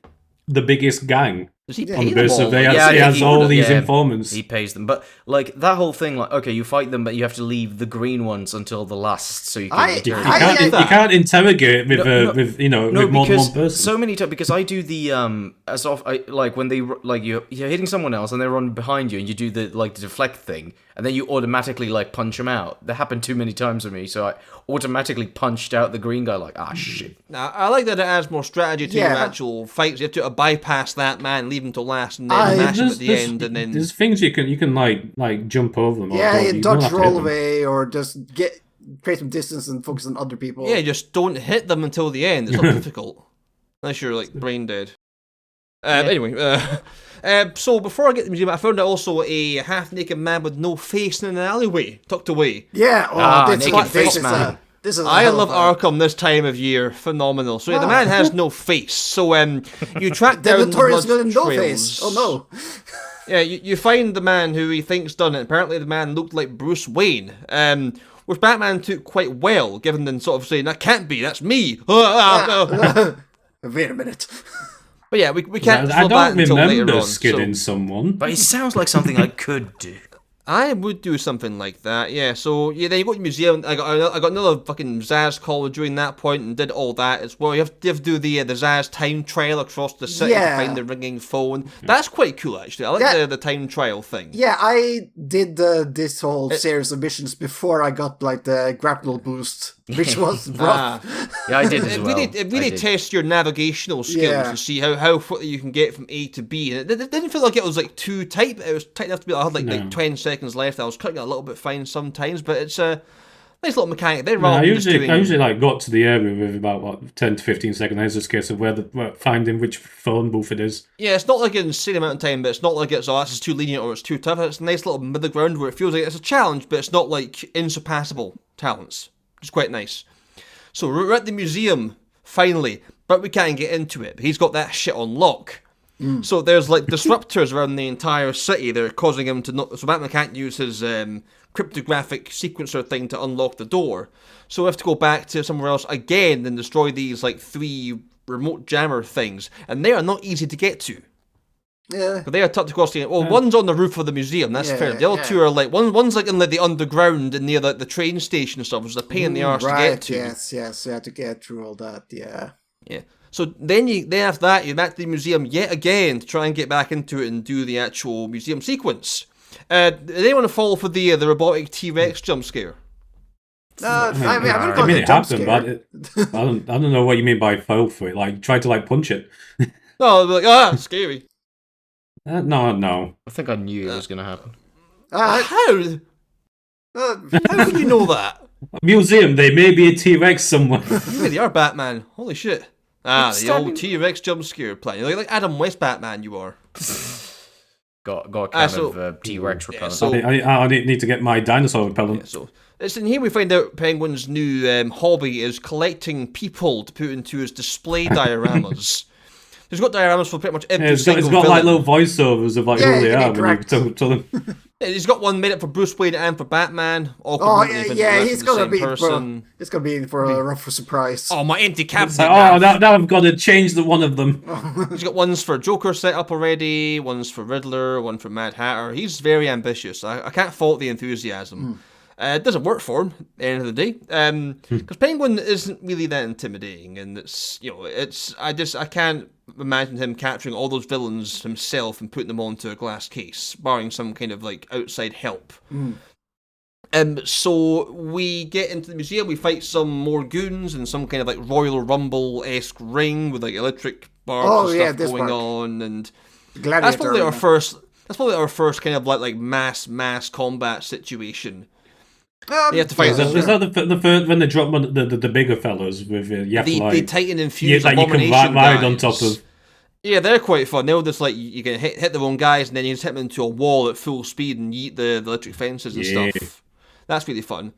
the biggest gang? Does he pay On the them basis all? of he has all these informants. He pays them, but like that whole thing, like okay, you fight them, but you have to leave the green ones until the last, so you can. You can't interrogate with with more than one person. So many times, because I do the like when they like you're hitting someone else and they run behind you and you do the deflect thing, and then you automatically like punch them out. That happened too many times for me, so I automatically punched out the green guy. Like shit. Now I like that it adds more strategy to your actual fights. You have to bypass that man, leave him till last, and then mash him at the end. And then there's things you can like jump over them. Yeah, you dodge, roll away, or just create some distance and focus on other people. Yeah, just don't hit them until the end. It's not difficult unless you're like brain dead. Anyway, so before I get to the museum, I found out also a half-naked man with no face in an alleyway, tucked away. Yeah, naked face man. I love Arkham this time of year. Phenomenal. So the man has no face. So you track down the notorious blood villain no face. Oh no. Yeah, you find the man who he thinks done it. Apparently the man looked like Bruce Wayne. Which Batman took quite well, given them sort of saying, that can't be, that's me. Wait a minute. But yeah, we can't I don't remember skidding someone. But it sounds like something I could do. I would do something like that, yeah. So yeah, then you go to the museum. I got another fucking Zaz call during that point and did all that as well. You have to do the Zaz time trial across the city to find the ringing phone. That's quite cool, actually. I like the time trial thing. Yeah, I did this whole series of missions before I got like the grapple boost, which was rough. Yeah, I did as well. It really tests your navigational skills to see how quickly you can get from A to B. And it didn't feel like it was like too tight. It was tight enough to be like, I had like 20 seconds left. I was cutting it a little bit fine sometimes, but it's a nice little mechanic. I usually like got to the area with about 10 to 15 seconds. It's just a case of finding which phone booth it is. Yeah, it's not like an insane amount of time, but it's not like it's this is too lenient or it's too tough. It's a nice little middle ground where it feels like it's a challenge, but it's not like insurpassable talents. It's quite nice. So we're at the museum finally, but we can't get into it. He's got that shit on lock. So there's like disruptors around the entire city. They're causing him to not. So Batman can't use his cryptographic sequencer thing to unlock the door. So we have to go back to somewhere else again and destroy these like 3 remote jammer things, and they are not easy to get to. Yeah, but they are tucked across the. Well, one's on the roof of the museum. That's fair. The other 2 are like one's like in like the underground and near like the train station and stuff. Which is a pain in the arse to get to. Yes. You have to get through all that. Yeah. So then after that, you're back to the museum yet again to try and get back into it and do the actual museum sequence. Did anyone fall for the robotic T-Rex jump scare? I mean it happened, but I don't know what you mean by fall for it. Like, try to like punch it. No, like, scary. No. I think I knew it was going to happen. How? How can you know that? Museum, there may be a T-Rex somewhere. Yeah, they are Batman. Holy shit. The old T-Rex jump scare plan. You're like Adam West Batman, you are. Got a can of T-Rex repellent. So I need to get my dinosaur repellent. Yeah, so it's in here we find out Penguin's new hobby is collecting people to put into his display dioramas. He's got dioramas for pretty much every single It's got villain. like little voiceovers of like who they are when you tell them. Yeah, he's got one made up for Bruce Wayne and for Batman. He's gonna be it's gonna be for a rough surprise. Oh, my empty cabinet. Now I've got to change one of them. He's got ones for Joker set up already, ones for Riddler, one for Mad Hatter. He's very ambitious. I can't fault the enthusiasm. It doesn't work for him at the end of the day, because Penguin isn't really that intimidating, and I can't imagine him capturing all those villains himself and putting them onto a glass case, barring some kind of like outside help. So we get into the museum, we fight some more goons in some kind of like Royal Rumble-esque ring with like electric bars and stuff going on, and that's probably our first kind of like mass combat situation. You have to fight. Is that the first when they drop the bigger fellas with the Titan infused that you can ride on top of? Yeah, they're quite fun. They'll just like you can hit the wrong guys and then you just hit them into a wall at full speed and yeet the electric fences and stuff. That's really fun.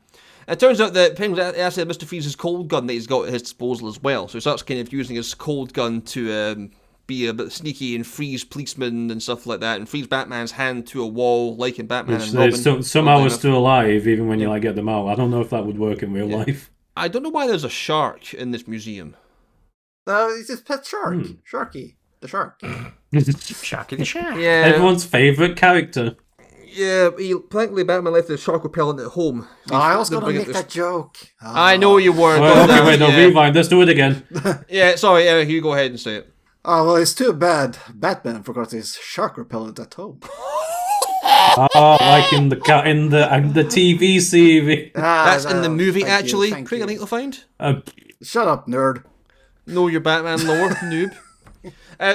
It turns out that Penguin actually had Mr. Freeze's cold gun that he's got at his disposal as well. So he starts kind of using his cold gun to be a bit sneaky and freeze policemen and stuff like that, and freeze Batman's hand to a wall, like in Batman and Robin. Somehow we're still alive, even when you like get them out. I don't know if that would work in real life. I don't know why there's a shark in this museum. It's his pet shark, Sharky. the shark. Sharky the Shark. Yeah. Everyone's favourite character. Yeah, thankfully Batman left the shark repellent at home. I was going to make that joke. I know you were. Wait, rewind. Let's do it again. Yeah, sorry, Eric, you go ahead and say it. Oh, well, it's too bad Batman forgot his shark repellent at home. Like in the TV series. That's in the movie, actually. Pretty neat to find. Shut up, nerd. Know your Batman lore, noob.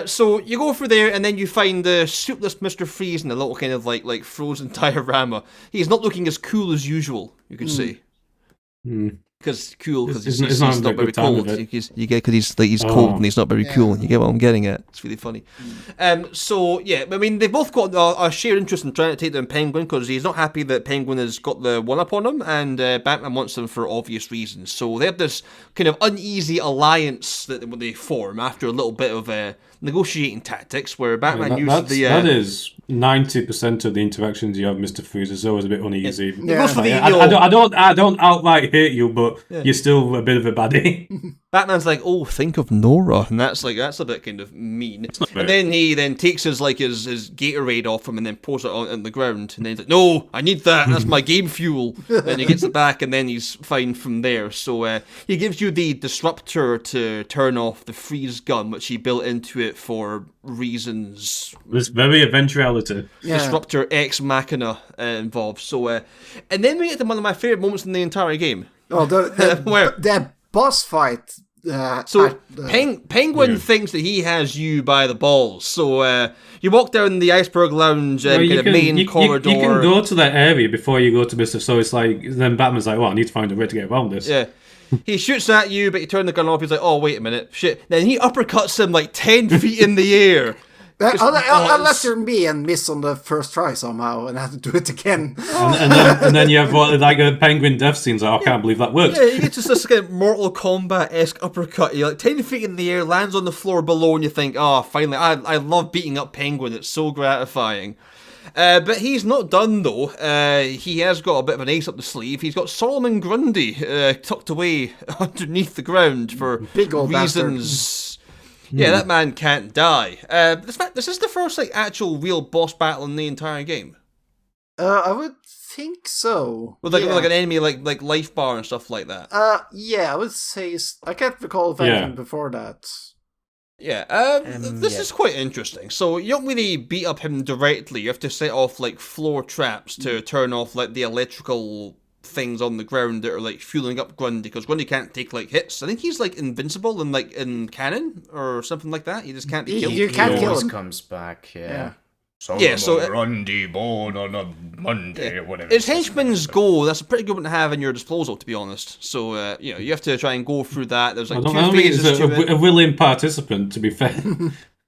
So you go through there, and then you find the suitless Mr. Freeze in a little kind of like frozen diorama. He's not looking as cool as usual, you could say. Because he's not very cold. Because he's cold and he's not very cool. You get what I'm getting at? It's really funny. So yeah, I mean they've both got a shared interest in trying to take down Penguin because he's not happy that Penguin has got the one up on him, and Batman wants them for obvious reasons. So they have this kind of uneasy alliance that they form after a little bit of negotiating tactics, where Batman uses the. That is 90% of the interactions you have, Mr. Freeze, is always a bit uneasy. Yeah. I don't outright hate you, but you're still a bit of a baddie. Batman's like, oh, think of Nora, and that's a bit kind of mean. And then he takes his Gatorade off him and then pours it on the ground, and then he's like, no, I need that. That's my game fuel. Then he gets it back, and then he's fine from there. So he gives you the disruptor to turn off the freeze gun, which he built into it for reasons. This very eventuality. Disruptor Ex Machina involved. So, and then we get to one of my favorite moments in the entire game. Oh, the boss fight. Penguin thinks that he has you by the balls. So you walk down the Iceberg Lounge main corridor. You can go to that area before you go to Mr. So it's like, then Batman's like, well, I need to find a way to get around this. Yeah. He shoots at you, but you turn the gun off. He's like, oh, wait a minute. Shit. Then he uppercuts him like 10 feet in the air. Unless you're me and miss on the first try somehow and have to do it again. and then you have like a Penguin death scenes. Like, I can't believe that worked. Yeah, you get just this kind of Mortal Kombat-esque uppercut. You're like 10 feet in the air, lands on the floor below, and you think, oh, finally, I love beating up Penguin. It's so gratifying. But he's not done, though. He has got a bit of an ace up the sleeve. He's got Solomon Grundy tucked away underneath the ground for big old reasons. Bastard. Yeah, that man can't die. This is the first actual real boss battle in the entire game. I would think so. With like an enemy like life bar and stuff like that. Yeah, I would say I can't recall anything before that. Yeah, this is quite interesting. So you don't really beat up him directly. You have to set off like floor traps to turn off like the electrical things on the ground that are like fueling up Grundy, because Grundy can't take like hits. I think he's like invincible in canon or something like that. He just can't be killed. You can't kill him. Comes back. So Grundy born on a Monday or whatever. His henchman's go. That's a pretty good one to have in your disposal, to be honest. So you have to try and go through that. There's like two phases to it. A willing participant, to be fair.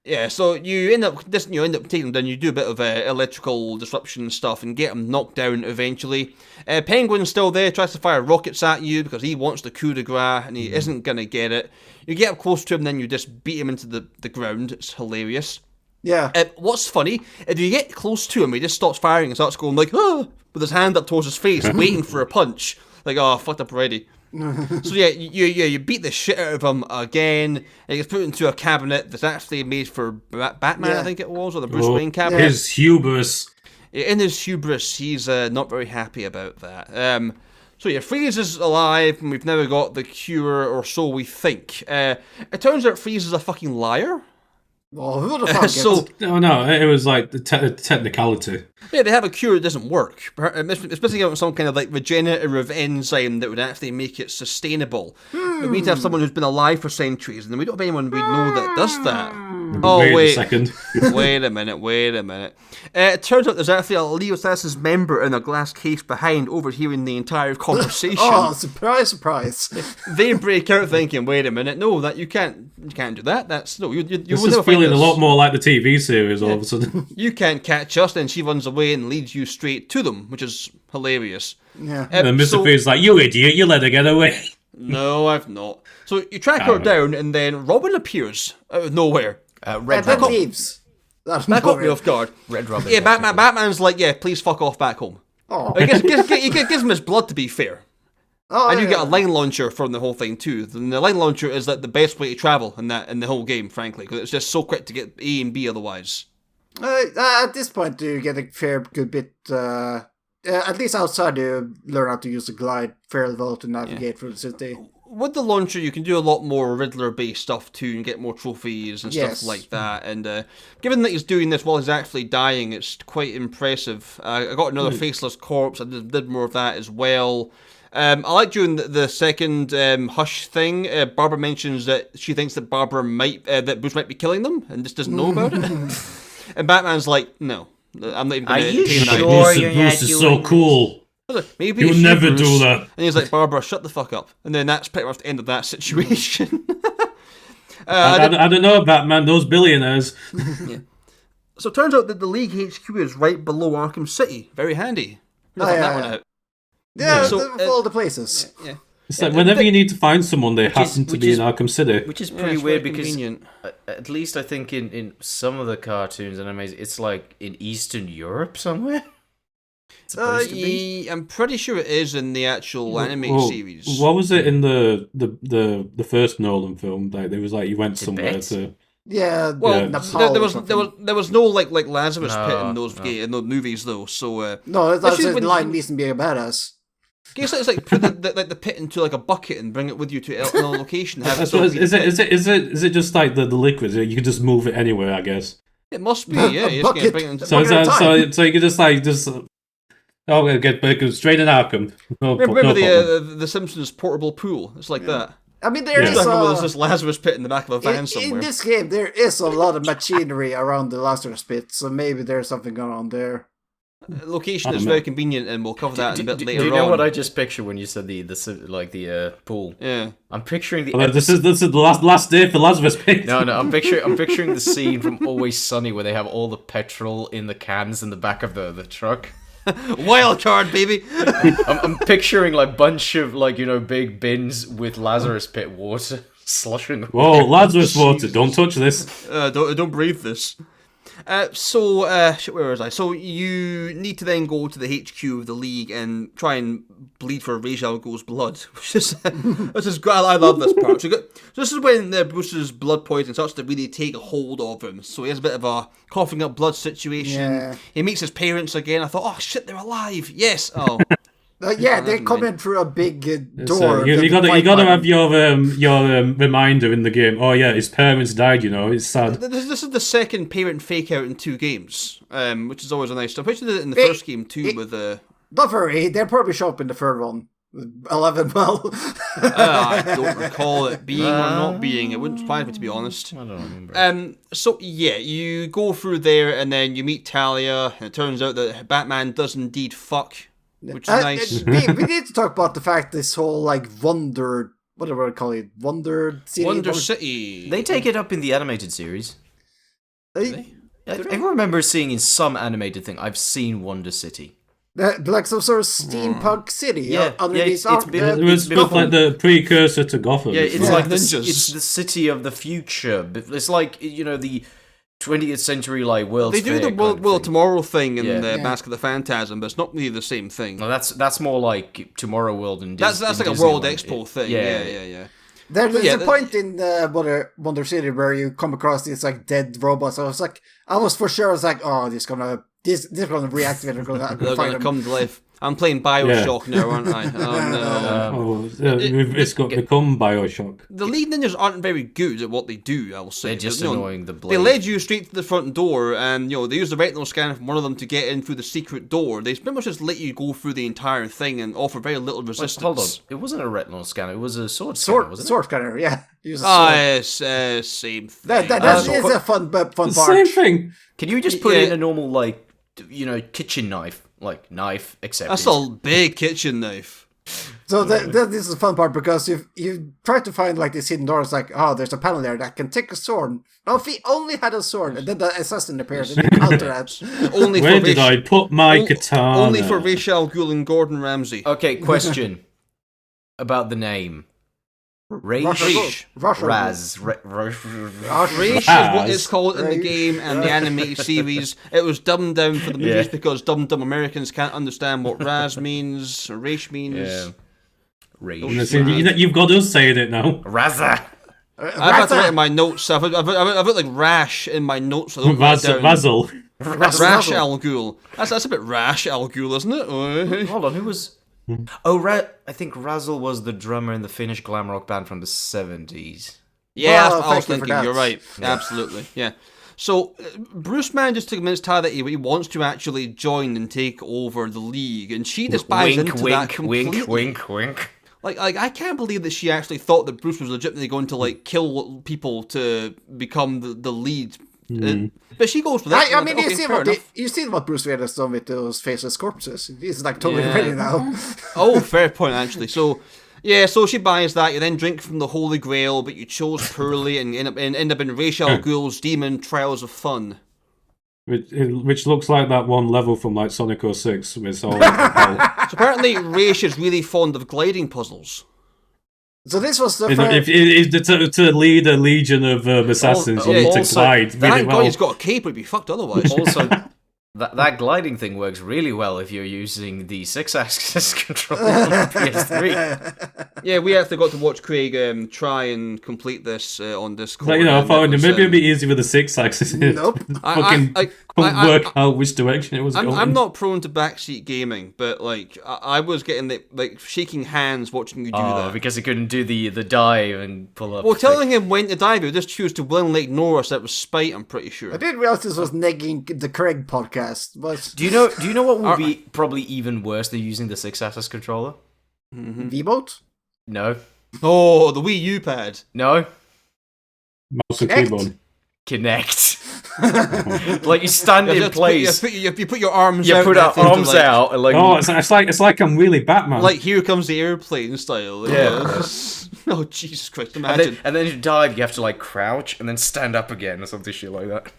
Yeah, so you end up taking them down. You do a bit of electrical disruption and stuff, and get them knocked down eventually. Penguin's still there, tries to fire rockets at you because he wants the coup de grace, and he isn't gonna get it. You get up close to him, then you just beat him into the ground. It's hilarious. Yeah. What's funny, if you get close to him, he just stops firing and starts going like, ah, with his hand up towards his face, waiting for a punch. Like, oh, fucked up already. So yeah, you beat the shit out of him again. He gets put into a cabinet that's actually made for Batman, I think it was, or the Bruce Wayne cabinet. His hubris. In his hubris, he's not very happy about that. So yeah, Freeze is alive, and we've never got the cure, or so we think. It turns out Freeze is a fucking liar. Well, who the fuck No, it was like the technicality. Yeah, they have a cure that doesn't work. Especially on some kind of like regenerative enzyme that would actually make it sustainable. But we need to have someone who's been alive for centuries, and we don't have anyone we know that does that. Wait a second. Wait a minute. It turns out there's actually a Leo Sass's member in a glass case behind, overhearing the entire conversation. Oh, surprise! They break out thinking, "Wait a minute, no, that you can't do that. That's no, you this will is never feeling find us. a lot more like the TV series all of a sudden. You can't catch us." Then she runs away and leads you straight to them, which is hilarious. Yeah. And Mr. Freeze is like, "You idiot! You let her get away." No, I've not. So you track her down, and then Robin appears out of nowhere. Red Robin leaves. Back up me off guard. Red Robin. Yeah, Batman's like, yeah, please fuck off back home. Oh. He gives him his blood, to be fair. And you get a line launcher from the whole thing too. And the line launcher is like the best way to travel in the whole game, frankly, because it's just so quick to get A and B otherwise. At this point, you get a fair good bit. At least outside, you learn how to use the glide fairly well to navigate through the city. With the launcher, you can do a lot more Riddler-based stuff too, and get more trophies and stuff like that. And given that he's doing this while he's actually dying, it's quite impressive. I got another faceless corpse. I did more of that as well. I like during the second Hush thing. Barbara mentions that she thinks that that Bruce might be killing them, and just doesn't know about it. And Batman's like, "No, I'm not even going to." Are you sure Bruce is so cool? Maybe you would never do that. And he's like, "Barbara, shut the fuck up." And then that's pretty much the end of that situation. I don't know, Batman. Those billionaires. Yeah. So it turns out that the League HQ is right below Arkham City. Very handy. That one out. Yeah, so, all the places. Yeah. It's like whenever you need to find someone, they happen to be in Arkham City. Which is pretty weird because, at least I think in some of the cartoons and animes, it's like in Eastern Europe somewhere. It's supposed to be. I'm pretty sure it is in the actual anime series. What was it in the first Nolan film? Like there was like you went somewhere to. Yeah, well, there was no like Lazarus pit in those movies though. So no, that's Liam Neeson being a badass. Guess it's like put the pit into like a bucket and bring it with you to another location. Is it just like the liquids? You can just move it anywhere, I guess. It must be, yeah. You just bring it into so you can just get straight in Arkham. Remember the Simpsons portable pool? It's like that. I mean, there's this Lazarus pit in the back of a van somewhere. In this game, there is a lot of machinery around the Lazarus pit, so maybe there's something going on there. Location is very convenient, and we'll cover that in a bit later on. Do you know what I just picture when you said the pool? Yeah, I'm picturing the. This is the last day for Lazarus Pit. No, I'm picturing the scene from Always Sunny where they have all the petrol in the cans in the back of the truck. Wild card, baby. I'm picturing like bunch of big bins with Lazarus Pit water slushing. Whoa, Lazarus water! Don't touch this. Don't breathe this. Where was I? So you need to then go to the HQ of the League and try and bleed for Ra's al Ghul's blood, which is great. I love this part. So this is when Bruce's blood poison starts to really take a hold of him. So he has a bit of a coughing up blood situation. Yeah. He meets his parents again. I thought, oh shit, they're alive. Yes. Oh. They come in through a big door. You gotta have your reminder in the game. Oh yeah, his parents died. It's sad. This is the second parent fake out in 2 games, which is always a nice stuff. I did it in the first game too with the. Don't worry, they'll probably show up in the third one. 11 well. I don't recall it being or not being. It wouldn't surprise me, to be honest. I don't remember. So yeah, you go through there and then you meet Talia, and it turns out that Batman does indeed fuck. Which is nice. We need to talk about the fact this whole whatever I call it, Wonder City. They take it up in the animated series. I remember seeing in some animated thing. I've seen Wonder City. Like some sort of steampunk city. It was like the precursor to Gotham. Yeah, it's like it's the city of the future. It's like the 20th century World's They do Fair the World of Tomorrow thing in the Mask of the Phantasm, but it's not really the same thing. No, that's more like Tomorrow World and that's like a World Expo thing. Yeah. There's a point in Wonder City where you come across these dead robots. I was for sure oh, this gonna reactivate. They're gonna come to life. I'm playing Bioshock now, aren't I? Oh no! It's become Bioshock. The lead ninjas aren't very good at what they do. I will say they're just annoying the blade. They led you straight to the front door, and they used the retinal scanner from one of them to get in through the secret door. They pretty much just let you go through the entire thing and offer very little resistance. Hold on, it wasn't a retinal scanner; it was a sword scanner, wasn't it? Sword scanner, yeah. Yes, same thing. That is a fun part. Same thing. Can you just put in a normal kitchen knife? Knife, except that's a big kitchen knife. So this is the fun part because you try to find this hidden door. It's there's a panel there that can take a sword. Now if he only had a sword, and then the assassin appears and you counter that. Where did I put my katana? Only for Ra's al Ghul and Gordon Ramsay. Okay, question about the name. Raz is what it's called in the game and the animated series. It was dumbed down for the movies because dumb Americans can't understand what Raz means or Raish means. Yeah. Rage. You've got us saying it now. Razza. I've had to write in my notes. I've got like rash in my notes. So Razzle. Rash Al Ghul. That's a bit rash Al Ghul, isn't it? Hold on, who was... I think Razzle was the drummer in the Finnish glam rock band from the 70s. Yeah, I was thinking. You're right. Yeah. Absolutely. Yeah. So Bruce manages to convince Tara that he wants to actually join and take over the league, and she just buys into that completely. Wink. Like I can't believe that she actually thought that Bruce was legitimately going to like kill people to become the lead. But she goes for that. I mean, you see what Bruce Wayne has done with those faceless corpses. He's like totally ready now. Oh, fair point, actually. So, yeah, so she buys that. You then drink from the Holy Grail, but you chose poorly and end up in Ra's al Ghul's Demon Trials of Fun. Which looks like that one level from like Sonic 06. With all So apparently Ra's is really fond of gliding puzzles. So this was the to lead a legion of assassins, you need to glide really well. He's got a cape, it'd be fucked otherwise. Also, that gliding thing works really well if you're using the 6-axis controller on the PS3. Yeah, we actually got to watch Craig try and complete this on Discord. Like, I thought maybe it'd be easy with the 6-axis. Nope. I couldn't work out which direction it was going. I'm not prone to backseat gaming, but like I was getting shaking hands watching you do that. Because he couldn't do the dive and pull up. Well, telling him when to dive, he would just choose to willingly ignore us. That was spite, I'm pretty sure. I didn't realize this was negging the Craig podcast. But do you know what would be probably even worse than using the 6-axis controller? V-Boat? No. Oh, the Wii U pad. No. Mouse and keyboard. Kinect. Like you stand in place. You put your arms out. You put our arms out. And like, it's like I'm really Batman. Like Here Comes the Airplane style. Yeah. Oh, Jesus Christ, imagine. And then you dive, you have to like crouch and then stand up again or something shit like that.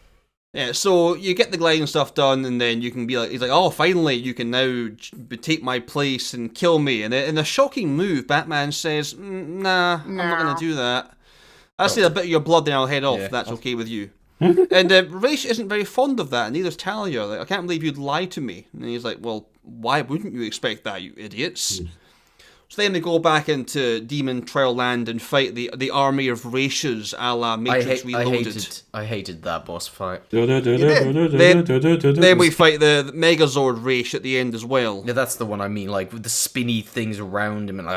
Yeah, so you get the gliding stuff done, and then you can be like, he's like, oh, finally, you can now take my place and kill me. And in a shocking move, Batman says, nah, I'm not going to do that. I'll see a bit of your blood, then I'll head off. That's okay with you. And Raish isn't very fond of that, and neither's Talia. Like, I can't believe you'd lie to me. And he's like, well, why wouldn't you expect that, you idiots? So then they go back into Demon Trail Land and fight the army of Raishas a la Matrix Reloaded. I hated that boss fight. Then we fight the Megazord Raish at the end as well. Yeah, that's the one I mean, like with the spinny things around him and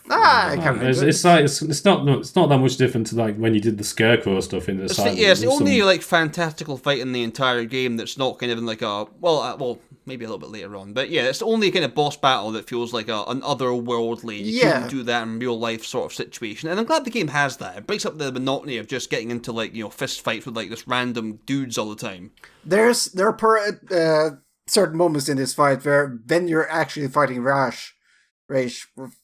it's not that much different to like when you did the Scarecrow stuff in the Asylum. Yeah, it's the only like fantastical fight in the entire game that's not kind of in like a well, maybe a little bit later on, but yeah, it's the only kind of boss battle that feels like an otherworldly. You couldn't do that in real life sort of situation, and I'm glad the game has that. It breaks up the monotony of just getting into like fist fights with like this random dudes all the time. There are certain moments in this fight where when you're actually fighting Raish,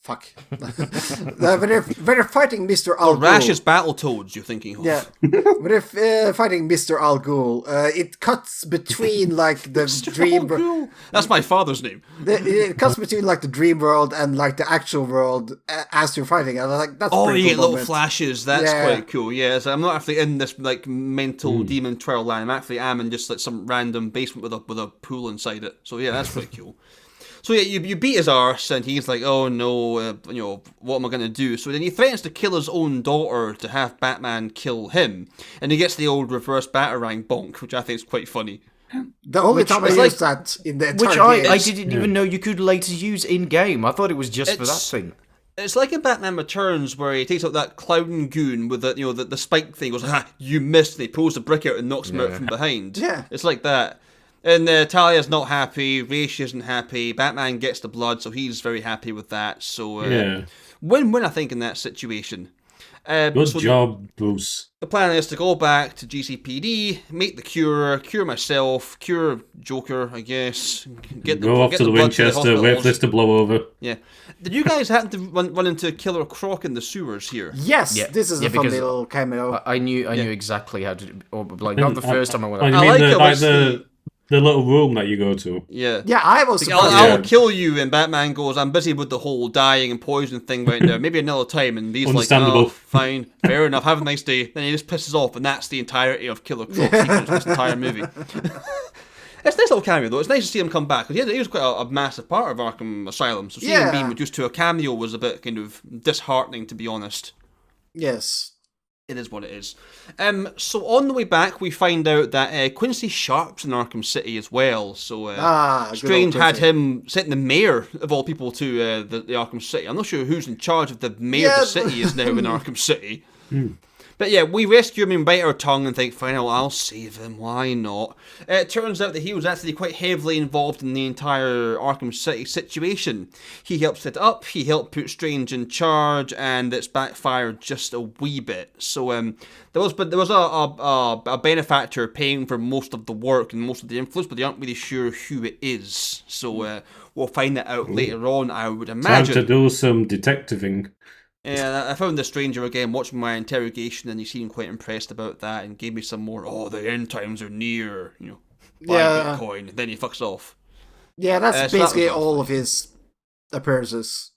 fuck. when they're fighting Mr. Al Ghul. Rash is Battletoads, you're thinking of. Yeah. When they're fighting Mr. Al Ghul, it cuts between like the dream world. That's my father's name. It cuts between like the dream world and like the actual world as you're fighting. And like that's you pretty get cool little moment. Flashes. That's quite cool. Yeah, so I'm not actually in this like mental demon trail land. I'm in just like some random basement with a pool inside it. So yeah, that's pretty cool. So yeah, you beat his arse, and he's like, oh no, what am I going to do? So then he threatens to kill his own daughter to have Batman kill him. And he gets the old reverse Batarang bonk, which I think is quite funny. The only time I used that in the entire game. I didn't even know you could later use in-game. I thought it was just for that thing. It's like in Batman Returns, where he takes out that clown goon with the spike thing, goes, you missed, and he pulls the brick out and knocks him out from behind. Yeah. It's like that. And Talia's not happy, Raish isn't happy, Batman gets the blood, so he's very happy with that. So, win-win, I think, in that situation. Good job, Bruce. The plan is to go back to GCPD, make the cure myself, cure Joker, I guess. Go off to the Winchester, wait for this to blow over. Yeah. Did you guys happen to run into Killer Croc in the sewers here? Yes, this is a fun little cameo. I knew exactly how to, or like not the first time I went. The little room that you go to. Yeah. Yeah, I was surprised. I'll kill you, and Batman goes, I'm busy with the whole dying and poisoning thing right now. Maybe another time. And he's like, oh, fine, fair enough, have a nice day. Then he just pisses off, and that's the entirety of Killer Croc sequence, this entire movie. It's a nice little cameo, though. It's nice to see him come back, because he was quite a massive part of Arkham Asylum, so seeing him being reduced to a cameo was a bit kind of disheartening, to be honest. Yes. It is what it is. So on the way back, we find out that Quincy Sharp's in Arkham City as well. So Strange had him sent the mayor, of all people, to the Arkham City. I'm not sure who's in charge of the mayor of the city is now in Arkham City. But yeah, we rescue him and bite our tongue and think, fine, I'll save him, why not? It turns out that he was actually quite heavily involved in the entire Arkham City situation. He helped set it up, he helped put Strange in charge, and it's backfired just a wee bit. So there was a benefactor paying for most of the work and most of the influence, but they aren't really sure who it is. So we'll find that out later on, I would imagine. Time to do some detectiving. Yeah, I found the stranger again watching my interrogation, and he seemed quite impressed about that and gave me some more, the end times are near, buy Bitcoin, then he fucks off. Yeah, that's basically all of his appearances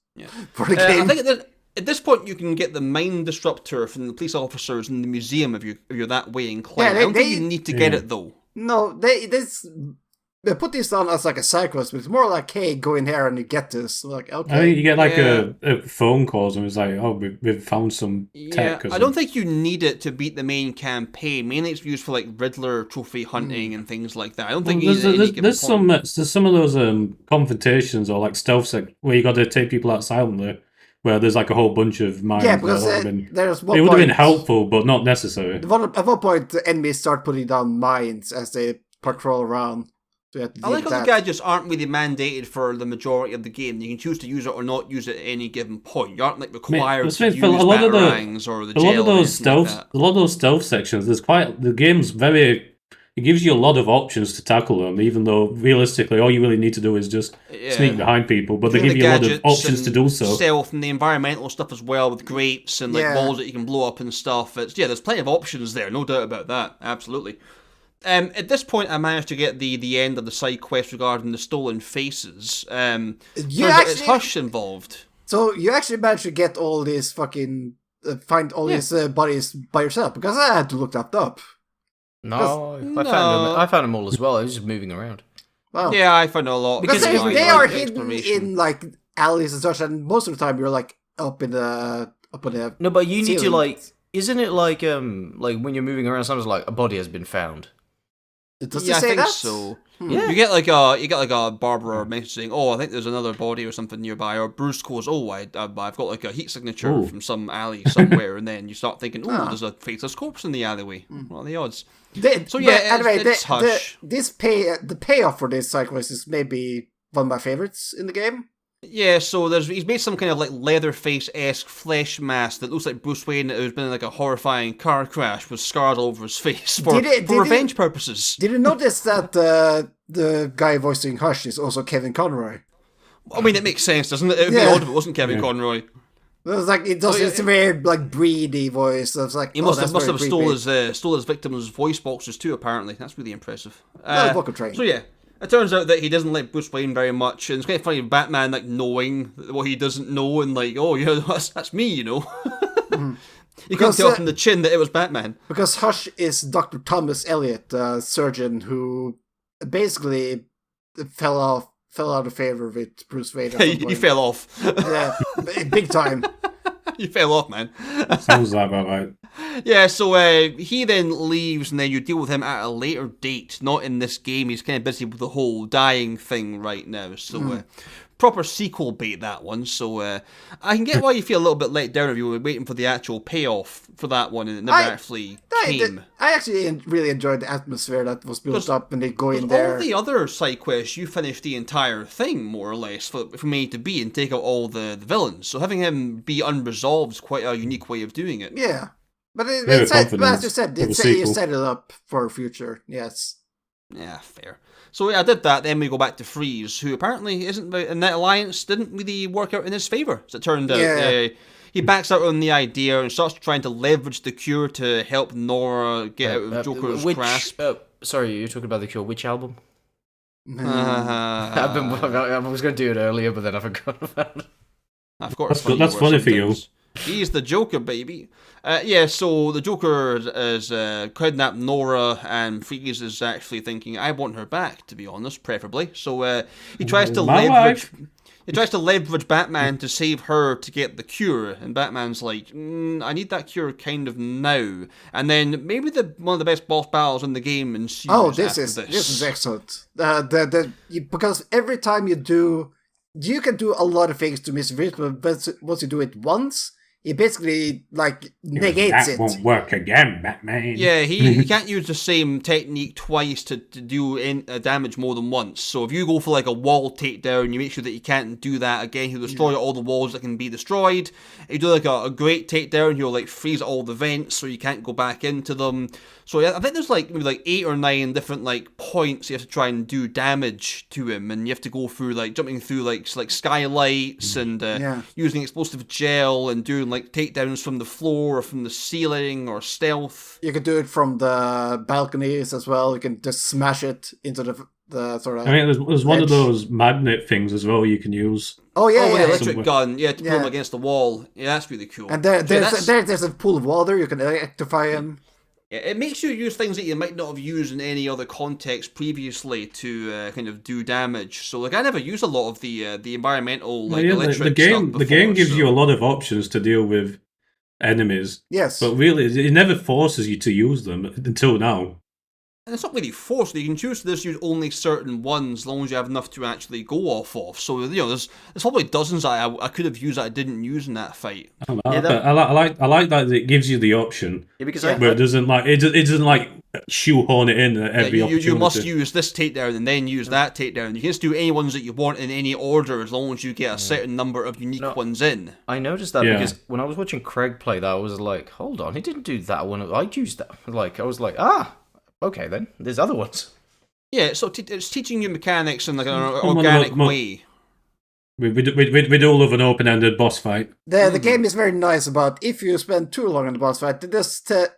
for the game. I think at this point you can get the mind disruptor from the police officers in the museum if you're that way inclined. I don't think you need to get it, though. No, they put this on as like a side quest, but it's more like, hey, go in here and you get this. Like, okay. I think you get like a phone call and it's like, we've found some tech. I don't think you need it to beat the main campaign. Mainly it's used for like Riddler trophy hunting and things like that. I don't think there's some of those confrontations or like stealth where you got to take people out Asylum there, where there's like a whole bunch of mines. Yeah, because there's one it would have been helpful, but not necessary. At one point, the enemies start putting down mines as they patrol around. I like how the gadgets aren't really mandated for the majority of the game. You can choose to use it or not use it at any given point. You aren't like required to use batarangs or the gel. A lot of those stealth sections. The game's it gives you a lot of options to tackle them, even though realistically all you really need to do is just sneak behind people. But they give you a lot of options to do so. Stealth and the environmental stuff as well, with grates and like walls that you can blow up and stuff. There's plenty of options there, no doubt about that. Absolutely. At this point, I managed to get the end of the side quest regarding the stolen faces. It's Hush involved. So you actually managed to get all these find all these bodies by yourself, because I had to look that up. No, I found them all as well. I was just moving around. Wow. Yeah, I found a lot. Because they are hidden in like alleys and such, and most of the time you're like up in the No, but you need to like. Isn't it like when you're moving around, sometimes like a body has been found? Does it say that? So. Yeah. You get like a Barbara message saying, I think there's another body or something nearby, or Bruce goes, I've got like a heat signature from some alley somewhere, and then you start thinking, there's a faceless corpse in the alleyway. What are the odds? It's Hush. The payoff for this side quest is maybe one of my favorites in the game. Yeah, so he's made some kind of like Leatherface-esque flesh mask that looks like Bruce Wayne who's been in like a horrifying car crash with scars all over his face for revenge purposes. Did you notice that the guy voicing Hush is also Kevin Conroy? I mean, it makes sense, doesn't it? It would be odd if it wasn't Kevin Conroy. It was like it's a weird, like breedy voice. I was like, he must have stole his victims' voice boxes too. Apparently, that's really impressive. So yeah. It turns out that he doesn't like Bruce Wayne very much, and it's kind of funny Batman like knowing what he doesn't know, and like, that's me, You can't tell from the chin that it was Batman. Because Hush is Dr. Thomas Elliot, a surgeon who basically fell out of favor with Bruce Wayne. He fell off. Yeah, big time. You fell off, man. Sounds like about right. Yeah, so he then leaves, and then you deal with him at a later date. Not in this game. He's kind of busy with the whole dying thing right now. So proper sequel bait, that one. So I can get why you feel a little bit let down if you were waiting for the actual payoff for that one, and it never actually came. I actually really enjoyed the atmosphere that was built up, and they go in there. All the other side quests, you finished the entire thing, more or less, from A to B, and take out all the villains. So having him be unresolved is quite a unique way of doing it. Yeah. But as you said, you set it up for future, yes. Yeah, fair. So I did that, then we go back to Freeze, who apparently isn't, and that alliance didn't really work out in his favour, as it turned out. Yeah. He backs out on the idea and starts trying to leverage the Cure to help Nora get out of Joker's grasp. Sorry, you're talking about the Cure. Which album? I was going to do it earlier, but then I forgot about it. I forgot. That's funny for you. He's the Joker, baby. So the Joker is kidnapped Nora, and Freeze is actually thinking, I want her back, to be honest, preferably. So he tries to leverage... He tries to leverage Batman to save her to get the cure, and Batman's like, I need that cure kind of now. And then maybe one of the best boss battles in the game ensues. Oh, this is excellent. Because every time you can do a lot of things to misread, but once you do it once, it basically negates it. That won't work again, Batman. Yeah, he can't use the same technique twice to do damage more than once. So if you go for a wall takedown, you make sure that you can't do that again. He'll destroy all the walls that can be destroyed. You do a great takedown, he'll freeze all the vents so you can't go back into them. So yeah, I think there's maybe 8 or 9 different points you have to try and do damage to him, and you have to go through jumping through skylights and using explosive gel and doing takedowns from the floor or from the ceiling or stealth. You can do it from the balconies as well. You can just smash it into the sort of. I mean, there's one of those magnet things as well you can use. Oh yeah, the electric gun. Yeah, to pull him against the wall. Yeah, that's really cool. And there's a pool of water. You can electrify him. It makes you use things that you might not have used in any other context previously to kind of do damage. So, I never used a lot of the environmental electric stuff before. The game gives you a lot of options to deal with enemies. Yes. But really, it never forces you to use them until now. And it's not really forced. You can choose to just use only certain ones as long as you have enough to actually go off of. So, there's probably dozens that I could have used that I didn't use in that fight. I like that it gives you the option. Yeah, because where it doesn't shoehorn it in at every opportunity. You must use this takedown and then use that takedown. You can just do any ones that you want in any order as long as you get a certain number of unique ones in. I noticed that because when I was watching Craig play that, I was like, hold on, he didn't do that one. I used that. I was like, okay, then. There's other ones. Yeah, so it's teaching you mechanics in an organic way. We do love an open-ended boss fight. The game is very nice about if you spend too long on the boss fight,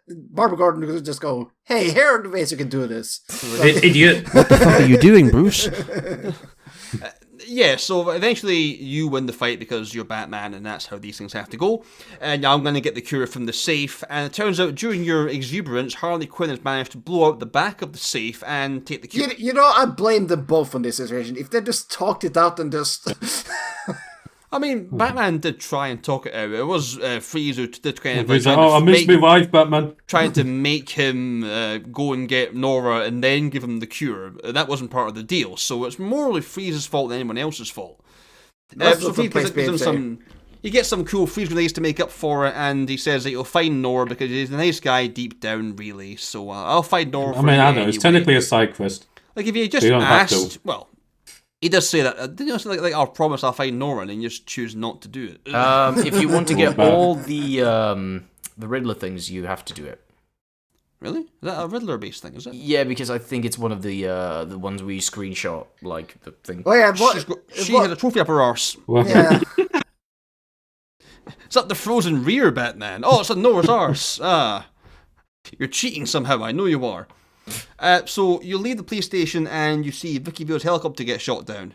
Barbara Gordon will just go, hey, here are the ways you can do this. Idiot. What the fuck are you doing, Bruce? So eventually you win the fight because you're Batman, and that's how these things have to go. And now I'm going to get the cure from the safe, and it turns out during your exuberance, Harley Quinn has managed to blow out the back of the safe and take the cure. I blame them both on this situation. If they just talked it out and just... I mean, Batman did try and talk it out. It was Freeze who did kind of... I miss my wife, Batman. Trying to make him go and get Nora and then give him the cure. That wasn't part of the deal, so it's morally Freeze's fault than anyone else's fault. So Freeze gives him he gets some cool freeze grenades to make up for it, and he says that he'll find Nora because he's a nice guy deep down, really. So I'll find Nora for you anyway. It's technically a side quest. If you just asked... Well... He does say that. Didn't you say I'll promise I'll find Nora, and then you just choose not to do it? If you want to get all the Riddler things, you have to do it. Really? Is that a Riddler-based thing? Is it? Yeah, because I think it's one of the ones we screenshot, the thing. Oh yeah, she had a trophy up her arse. Yeah. It's up the frozen rear, Batman. Oh, it's on Nora's arse. You're cheating somehow. I know you are. So you leave the police station and you see Vicky Vale's helicopter get shot down.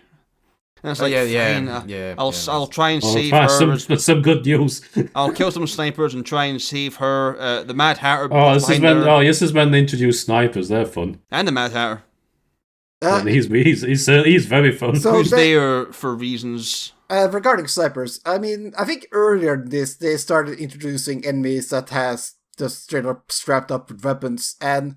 And it's fine. I'll try and save her. Some good news. I'll kill some snipers and try and save her. The Mad Hatter. This is when they introduce snipers. They're fun. And the Mad Hatter. He's very fun. So who's there for reasons? Regarding snipers, I mean, I think earlier they started introducing enemies that has just straight up strapped up with weapons, and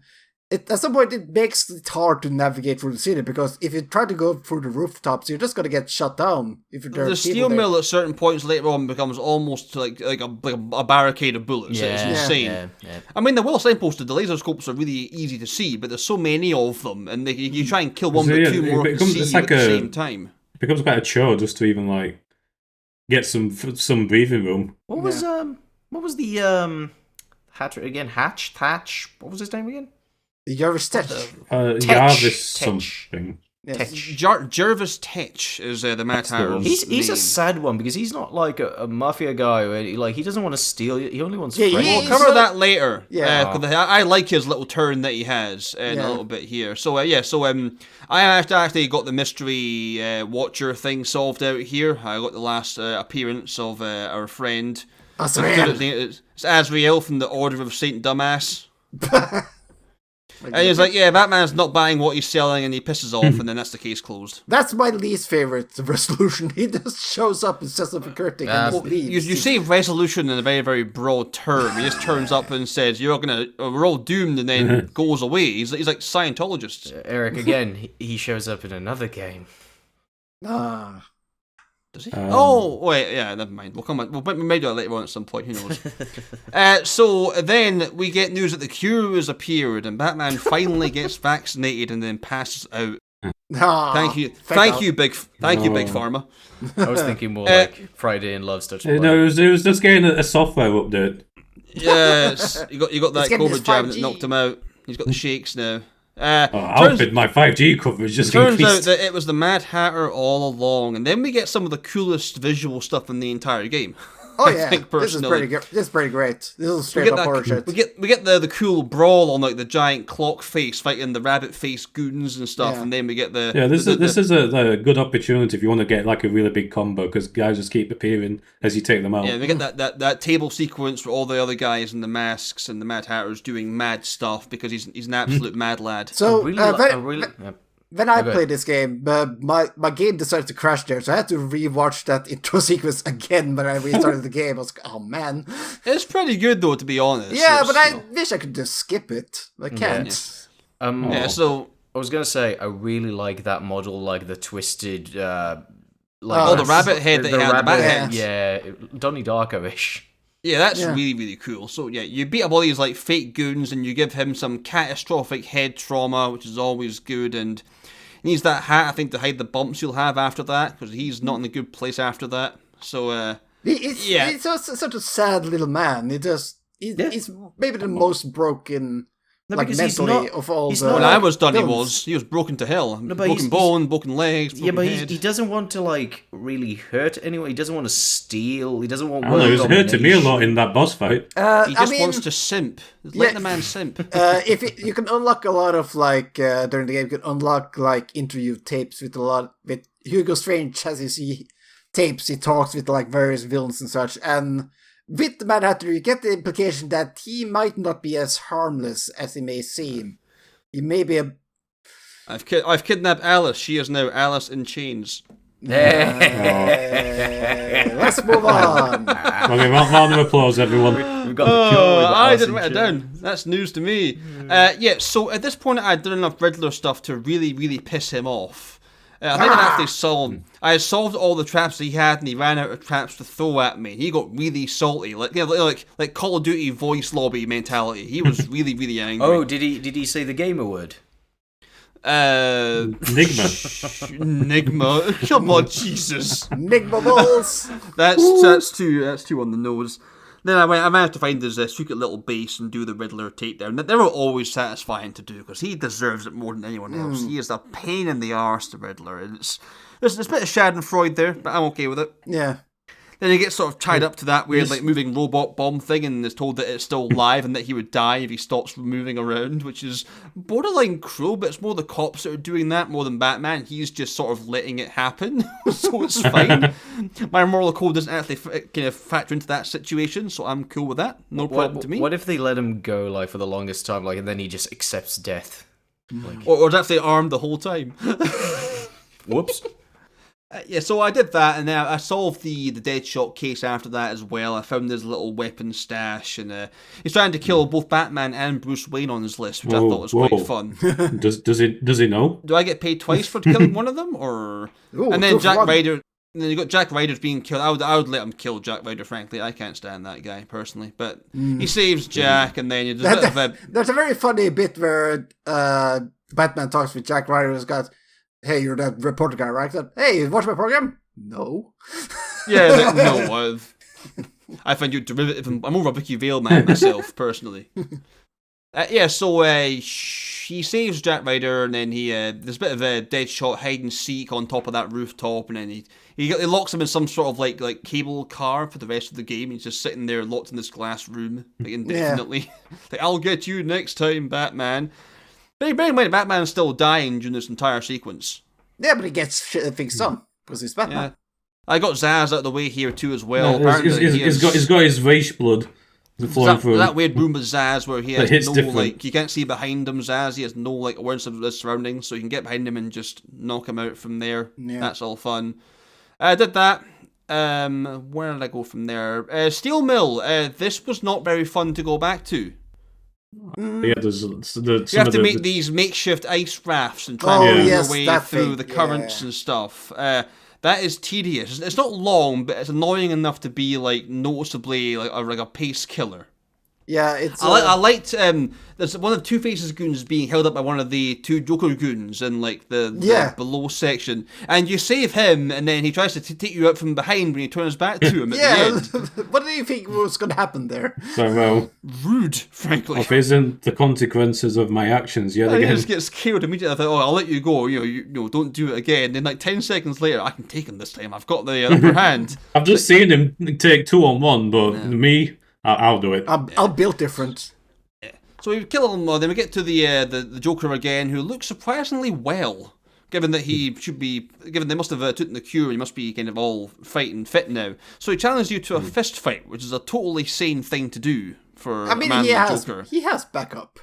at some point it makes it hard to navigate through the city, because if you try to go through the rooftops, you're just going to get shut down. The steel mill at certain points later on becomes almost like a barricade of bullets. It's insane. Yeah. I mean, they're well signposted. The laser scopes are really easy to see, but there's so many of them, and you try and kill one, but two more can see you at the same time. It becomes quite a chore just to even get some breathing room. What was the Hatcher again? Thatch? What was his name again? Jarvis Tetch. Jarvis something. Yes. Jarvis Tetch is the Mad Hatter. He's a sad one because he's not like a mafia guy. Where he doesn't want to steal. He only wants friends. We'll cover that later. Yeah, I like his little turn that he has in a little bit here. So I actually got the mystery watcher thing solved out here. I got the last appearance of our friend. Azrael. It's Azrael from the Order of Saint Dumbass. And he's like, yeah, Batman's not buying what he's selling, and he pisses off, and then that's the case closed. That's my least favorite resolution. He just shows up and says something cryptic and just leaves. You say resolution in a very, very broad term. He just turns up and says, we're all doomed, and then goes away. He's like Scientologist. Erik, again, he shows up in another game. Does he? Wait, yeah, never mind. We'll come on. We may do it later on at some point. Who knows? So then we get news that the cure has appeared, and Batman finally gets vaccinated and then passes out. Thank you, Big Pharma. I was thinking more like Friday in Love's Touch. No, it was just getting a software update. Yes, you got that COVID jab that knocked him out. He's got the shakes now. My 5G coverage just turns increased. out that it was the Mad Hatter all along, and then we get some of the coolest visual stuff in the entire game. Oh yeah, this is pretty good. This is pretty great. This is straight up horror shit. We get the cool brawl on like the giant clock face fighting the rabbit face goons and stuff, and then we get the this is a good opportunity if you want to get like a really big combo because guys just keep appearing as you take them out. Yeah, we get that table sequence where all the other guys in the masks and the Mad Hatter's doing mad stuff because he's an absolute mad lad. So when I played this game, my game decided to crash there, so I had to rewatch that intro sequence again when I restarted the game. I was like, oh man. It's pretty good though, to be honest. Yeah, but I wish I could just skip it. I can't. So I was gonna say, I really like that model, like the twisted, the rabbit head that he had, the bat head. Yeah, Donnie Darko-ish. Yeah, that's really, really cool. So, yeah, you beat up all these, like, fake goons, and you give him some catastrophic head trauma, which is always good, and he needs that hat, I think, to hide the bumps you'll have after that, because he's not in a good place after that. So, he's such a sad little man. He's maybe the most broken... mentally of all the... When I was done, he was broken to hell. No, broken bone, broken legs, broken head. He doesn't want to, like, really hurt anyone. He doesn't want to steal. He doesn't want... I know, he was hurting me a lot in that boss fight. He just wants to simp. Let the man simp. You can unlock a lot of, like, during the game, you can unlock, like, interview tapes with Hugo Strange has his tapes, he talks with, like, various villains and such, and... With the Mad Hatter, you get the implication that he might not be as harmless as he may seem. He may be a... I've kidnapped Alice. She is now Alice in chains. Let's move on. Okay, round of applause, everyone. We've got the cure. I didn't write it down. That's news to me. So at this point, I'd done enough Riddler stuff to really, really piss him off. I think I had solved all the traps he had, and he ran out of traps to throw at me. He got really salty, like Call of Duty voice lobby mentality. He was really, really angry. Oh, did he say the gamer word? Nigma. Come on, Jesus. Nigma balls. That's too on the nose. Then I managed to find his secret little base and do the Riddler takedown. They were always satisfying to do because he deserves it more than anyone else. He is a pain in the arse, the Riddler. There's a bit of Schadenfreude there, but I'm okay with it. Yeah. Then he gets sort of tied up to that weird like moving robot bomb thing and is told that it's still live and that he would die if he stops moving around, which is borderline cruel, but it's more the cops that are doing that more than Batman. He's just sort of letting it happen, so it's fine. My moral code doesn't actually kind of factor into that situation, so I'm cool with that. No problem to me. What if they let him go like for the longest time, like, and then he just accepts death? Like... Or is actually armed the whole time? Whoops. So I did that, and I solved the Deadshot case after that as well. I found his little weapon stash, and he's trying to kill both Batman and Bruce Wayne on his list, which I thought was quite fun. Does he know? Do I get paid twice for killing one of them, or? And then Jack Ryder. And then you got Jack Ryder's being killed. I would let him kill Jack Ryder. Frankly, I can't stand that guy personally, but he saves Jack, and then there's a very funny bit where Batman talks with Jack Ryder. Has got. Hey, you're that reporter guy, right? Hey, you watch my program? No. Yeah, no. I find you derivative. I'm more of a Vicky Vale man myself, personally. So he saves Jack Ryder, and then there's a bit of a Deadshot hide and seek on top of that rooftop, and then he locks him in some sort of like cable car for the rest of the game. He's just sitting there locked in this glass room, like indefinitely. Like, I'll get you next time, Batman. But bear in mind, Batman's still dying during this entire sequence. Yeah, but he gets shit things done because he's Batman. I got Zaz out of the way here too as well. No, he's got his race blood flowing through. That weird room with Zaz where he has no different. like, you can't see behind him. Zaz, he has no like awareness of the surroundings, so you can get behind him and just knock him out from there. Yeah. That's all fun. I did that. Where did I go from there? Steel Mill. This was not very fun to go back to. Yeah, you have to make these makeshift ice rafts and try and your way through the currents and stuff. That is tedious. It's not long, but it's annoying enough to be like noticeably like a pace killer. Yeah, it's. I liked. There's one of Two-Face's goons being held up by one of the two Joker goons in like the below section, and you save him, and then he tries to take you out from behind when he turns back to him at the end. What do you think was going to happen there? So well, rude, frankly. What isn't the consequences of my actions yet again? He just gets killed immediately. I thought, I'll let you go. You know, don't do it again. Then like 10 seconds later, I can take him this time. I've got the upper hand. I've just seen him take 2-on-1, but me. I'll do it. I'll build different. Yeah. So we kill him, then we get to the Joker again, who looks surprisingly well, given that he should be, given they must have taken the cure, he must be kind of all fighting fit now. So he challenges you to a fist fight, which is a totally sane thing to do for a man like Joker. He has backup.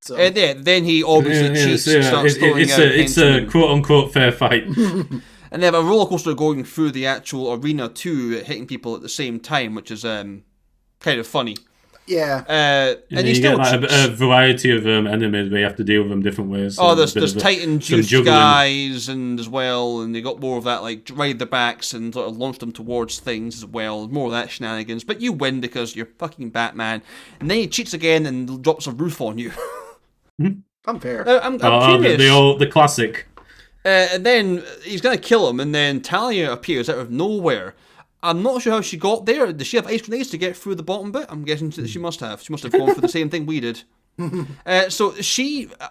So. Then he obviously cheats, starts throwing out it's a quote-unquote fair fight. And they have a roller coaster going through the actual arena too, hitting people at the same time, which is kind of funny. Yeah. And you get like a variety of enemies where you have to deal with them different ways. So there's Titan juice guys and as well, and they got more of that like ride their backs and sort of launch them towards things as well. More of that shenanigans. But you win because you're fucking Batman. And then he cheats again and drops a roof on you. Unfair. I'm curious. The classic. And then he's going to kill him, and then Talia appears out of nowhere. I'm not sure how she got there. Does she have ice grenades to get through the bottom bit? I'm guessing that she must have. She must have gone for the same thing we did. So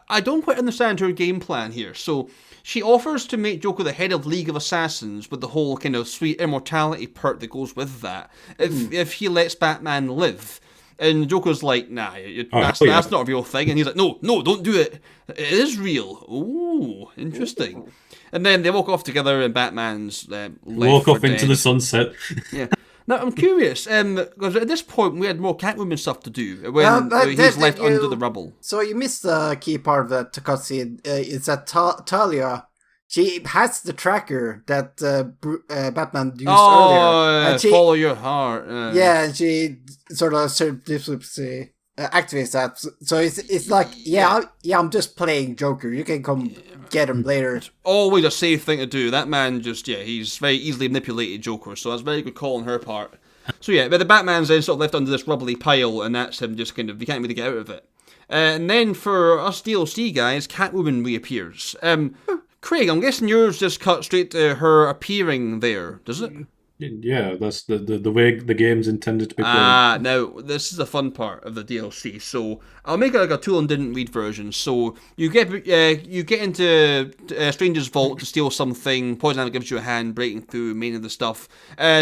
I don't quite understand her game plan here. So she offers to make Joker the head of League of Assassins with the whole kind of sweet immortality perk that goes with that. If he lets Batman live. And Joker's like, nah, that's not a real thing. And he's like, no, don't do it. It is real. Ooh, interesting. And then they walk off together, and Batman's walk off into the sunset. Yeah. Now I'm curious, because at this point we had more Catwoman stuff to do when he's left under the rubble. So you missed the key part of that cutscene. It's that Talia. She has the tracker that Batman used earlier. And follow your heart. And she sort of surreptitiously activates that. So it's like, I'm just playing Joker. You can come get him later. It's always a safe thing to do. That man he's very easily manipulated Joker, so that's a very good call on her part. So but the Batman's then sort of left under this rubbly pile, and that's him just kind of, you can't really get out of it. And then for us DLC guys, Catwoman reappears. Craig, I'm guessing yours just cut straight to her appearing there, does it? Yeah, that's the way the game's intended to be played. Now, this is the fun part of the DLC. So, I'll make it like a tool and didn't read version. So, you get into Stranger's vault to steal something. Poison Ivy gives you a hand, breaking through main of the stuff.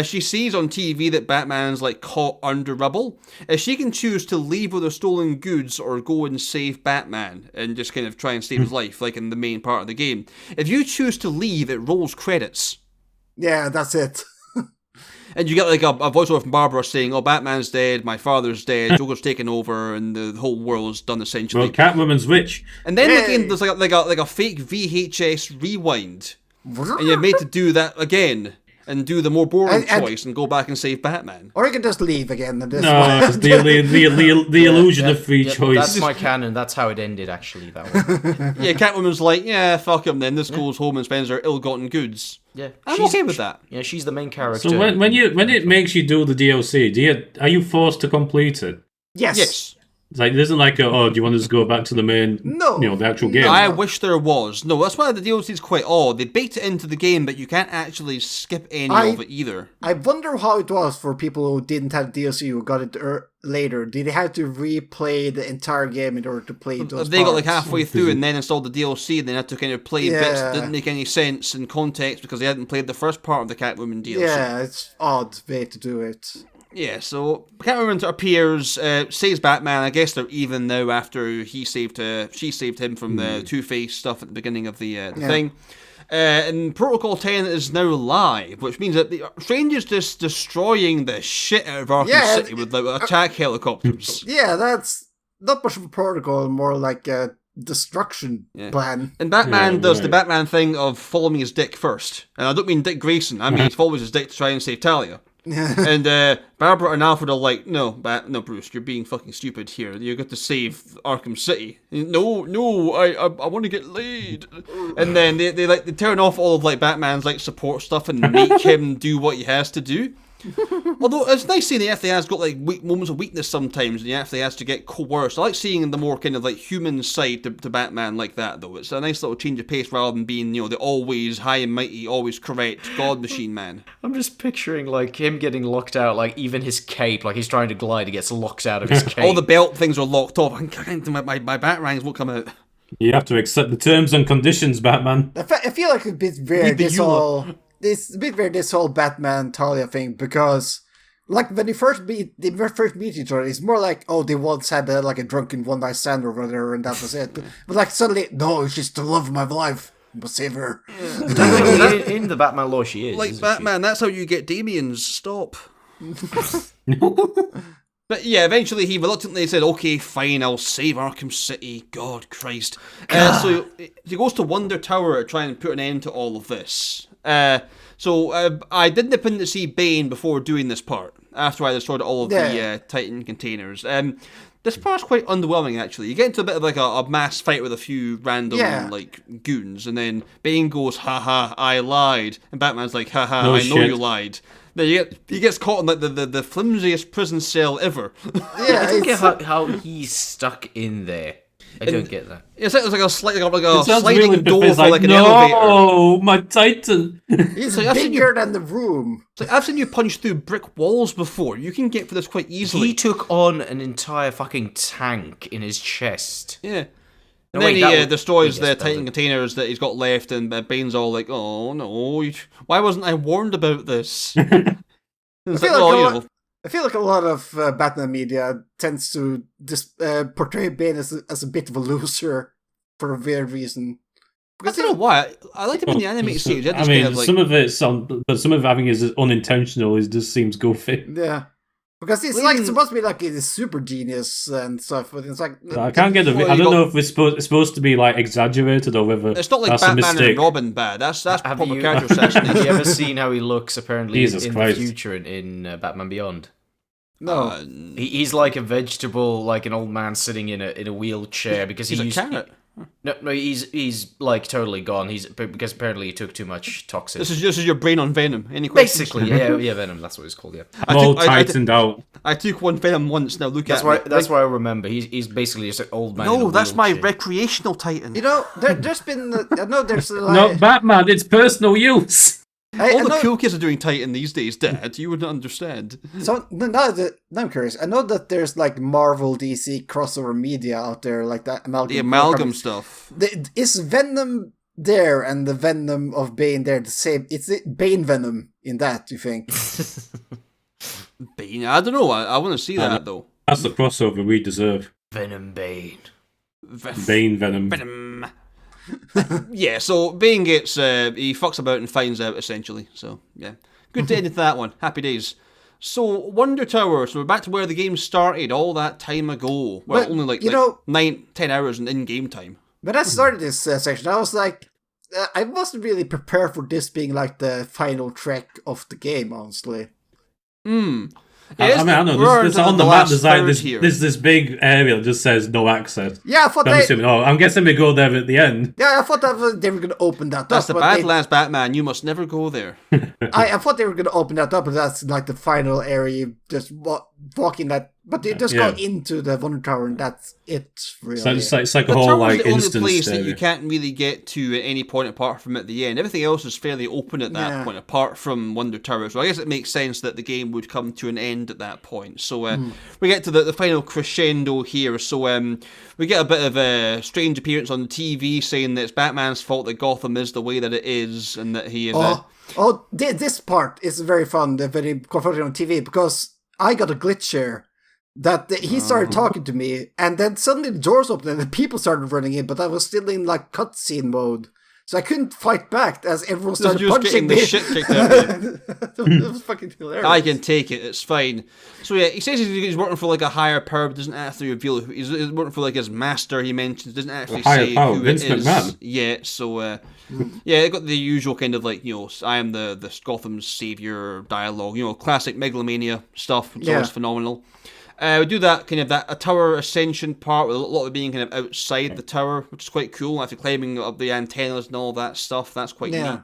She sees on TV that Batman's like caught under rubble. She can choose to leave with the stolen goods or go and save Batman and just kind of try and save his life, like in the main part of the game. If you choose to leave, it rolls credits. Yeah, that's it. And you get like a voiceover from Barbara saying, "Oh, Batman's dead, my father's dead, Joker's taken over, and the whole world's done essentially." Well, Catwoman's rich. And then again, there's like a fake VHS rewind, and you're made to do that again and do the more boring choice and go back and save Batman. Or you can just leave again. And it's the illusion of free choice. That's my canon. That's how it ended, actually. That one. Yeah, Catwoman's like, fuck him. Then this goes home and spends her ill-gotten goods. Yeah, I'm okay with that. Yeah, she's the main character. So when it makes you do the DLC, are you forced to complete it? Yes. It's like, it isn't like, do you want to just go back to the main, the actual game? I wish there was. No, that's why the DLC is quite odd. They baked it into the game, but you can't actually skip any of it either. I wonder how it was for people who didn't have DLC who got it later. Did they have to replay the entire game in order to play those They got like halfway through and then installed the DLC, and then had to kind of play bits that didn't make any sense in context because they hadn't played the first part of the Catwoman DLC. Yeah, it's odd way to do it. Yeah, so Catwoman appears, saves Batman. I guess they're even now after she saved him from the Two-Face stuff at the beginning of the thing. And Protocol 10 is now live, which means that the Strange is just destroying the shit out of Arkham City with attack helicopters. Yeah, that's not much of a protocol, more like a destruction plan. And Batman does the Batman thing of following his dick first. And I don't mean Dick Grayson, I mean he follows his dick to try and save Talia. And Barbara and Alfred are like, no, Bruce, you're being fucking stupid here. You got to save Arkham City. No, I want to get laid. And then they turn off all of Batman's support stuff and make him do what he has to do. Although it's nice seeing the FBI has got moments of weakness sometimes, and the FBI has to get coerced. I like seeing the more kind of human side to Batman like that, though. It's a nice little change of pace rather than being the always high and mighty, always correct God machine man. I'm just picturing him getting locked out, even his cape, he's trying to glide, he gets locked out of his cape. All the belt things are locked off. My batarangs won't come out. You have to accept the terms and conditions, Batman. I feel like it's a bit weird. It's a bit weird, this whole Batman Talia thing, because when they first meet each other, it's more like, oh, they once had a drunken one night stand or whatever, and that was it. But suddenly, no, she's the love of my life. I must save her. In the Batman lore, she is. Batman, that's how you get Damians. Stop. But yeah, eventually he reluctantly said, okay, fine, I'll save Arkham City. God Christ. So he goes to Wonder Tower to try and put an end to all of this. So I did nip in to see Bane before doing this part, after I destroyed all of the Titan containers. This part's quite underwhelming, actually. You get into a bit of a mass fight with a few random goons, and then Bane goes, haha, I lied. And Batman's like, haha, no I know you lied. Then he gets caught in the flimsiest prison cell ever. I don't get how he's stuck in there. I don't get that. It's like a sliding really door for an elevator. Oh, my Titan! He's bigger than the room. It's I've seen you punch through brick walls before. You can get for this quite easily. He took on an entire fucking tank in his chest. Yeah. And then he destroys the Titan containers that he's got left, and Bane's all like, oh no, why wasn't I warned about this? I feel like a lot of Batman media tends to portray Bane as a bit of a loser for a weird reason. Because I don't know why. I liked him in the animated series. I mean, some of it I think is unintentional. It just seems goofy. Yeah. Because it's supposed to be he's super genius and stuff, but it's I can't get I don't know if it's supposed to be exaggerated or whether it's not like that's Batman and Robin bad. That's proper character assassination. Have you ever seen how he looks apparently in the future in Batman Beyond? No, he's like a vegetable, like an old man sitting in a wheelchair because he's a carrot. No, he's totally gone. Because apparently he took too much toxin. This is your brain on Venom. Any questions? Basically, yeah, Venom. That's what it's called. Yeah, all tightened out. I took one Venom once. Now look at me. That's why I remember. He's basically just an old man. No, that's my recreational Titan. There's been there's no Batman. It's personal use. All the cool kids are doing Titan these days, Dad. You wouldn't understand. So now I'm curious. I know that there's Marvel DC crossover media out there, that amalgam. The amalgam stuff. Is Venom there and the Venom of Bane there the same? It's Bane Venom in that, you think? Bane? I don't know. I want to see that though. That's the crossover we deserve. Venom Bane. Bane Venom. Venom. Yeah, so Bane gets he fucks about and finds out essentially. So yeah, good to end to that one. Happy days. So Wonder Tower. So we're back to where the game started all that time ago. Well, only 9-10 hours in game time. When I started this section, I was like, I wasn't really prepared for this being the final track of the game, honestly. I know. There's on the map. There's this big area that just says no access. Yeah, I thought I'm guessing we go there at the end. Yeah, I thought they were going to open that up. That's the Badlands Batman. You must never go there. I thought they were going to open that up, but that's the final area. Just walking that. But they just go into the Wonder Tower, and that's it, really. So it's like a whole instance. The only place that you can't really get to at any point apart from at the end. Everything else is fairly open at that point, apart from Wonder Tower. So I guess it makes sense that the game would come to an end at that point. So we get to the final crescendo here. So we get a bit of a strange appearance on the TV saying that it's Batman's fault that Gotham is the way that it is, and that he is... this part is very fun when he confronted on TV, because I got a glitch here. That he started talking to me, and then suddenly the doors opened and the people started running in, but I was still in like cutscene mode. So I couldn't fight back as everyone started punching me. The shit kicked out of you. It was fucking hilarious. I can take it, it's fine. So yeah, he says he's working for like a higher power, but doesn't actually reveal who he's working for, like his master, he mentions, doesn't actually say who Vince it is. McMahon. Yeah, so yeah, they got the usual kind of like, I am the Gotham's savior dialogue, classic megalomania stuff, which is always phenomenal. We do that kind of a tower ascension part with a lot of it being kind of outside the tower, which is quite cool. After climbing up the antennas and all that stuff, that's quite neat.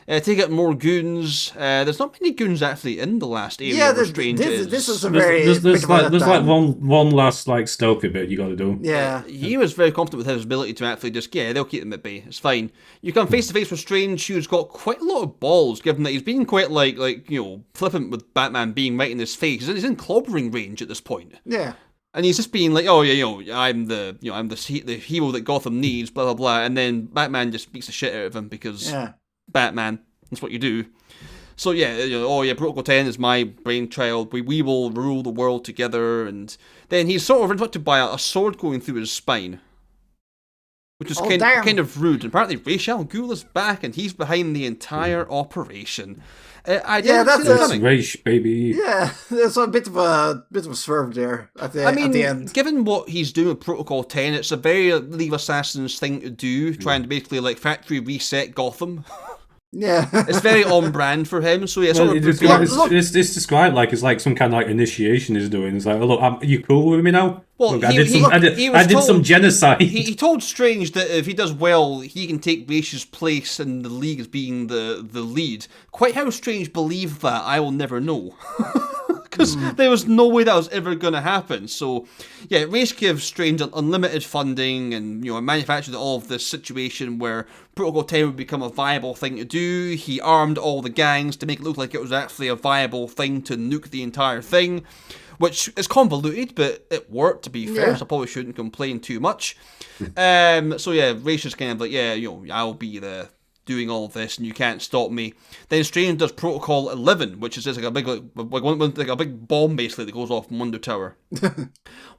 Take out more goons. There's not many goons actually in the last area. Yeah, this is a very there's like one last like stealthy bit you got to do. Yeah, he was very confident with his ability to actually just they'll keep them at bay. It's fine. You come face to face with Strange, who's got quite a lot of balls, given that he's been quite like flippant with Batman being right in his face. He's in clobbering range at this point. Yeah. And he's just being like, oh yeah, I'm the hero that Gotham needs, blah blah blah, and then Batman just beats the shit out of him because Batman, that's what you do. So yeah, Protocol 10 is my brainchild. We will rule the world together, and then he's sort of interrupted by a sword going through his spine, which is kind of rude. And apparently, Ra's al Ghul is back, and he's behind the entire operation. I didn't see that coming. Ra's, baby. Yeah, there's a bit of a swerve there at the end. Given what he's doing with Protocol 10, it's a very Leave Assassins thing to do, trying to basically like factory reset Gotham. Yeah, it's very on brand for him. So yeah, it's described like it's like some kind of like initiation he's doing. It's like, oh, look, are you cool with me now? Well, look, I did some genocide. He told Strange that if he does well, he can take Ra's place in the league as being the lead. Quite how Strange believed that, I will never know. Because there was no way that was ever going to happen. So, yeah, Ra's gives Strange unlimited funding and, manufactured all of this situation where Protocol 10 would become a viable thing to do. He armed all the gangs to make it look like it was actually a viable thing to nuke the entire thing, which is convoluted, but it worked, to be fair, so I probably shouldn't complain too much. So, yeah, Ra's just kind of like, I'll be doing all of this, and you can't stop me. Then Strange does Protocol 11, which is just like a big bomb basically that goes off from Wonder Tower.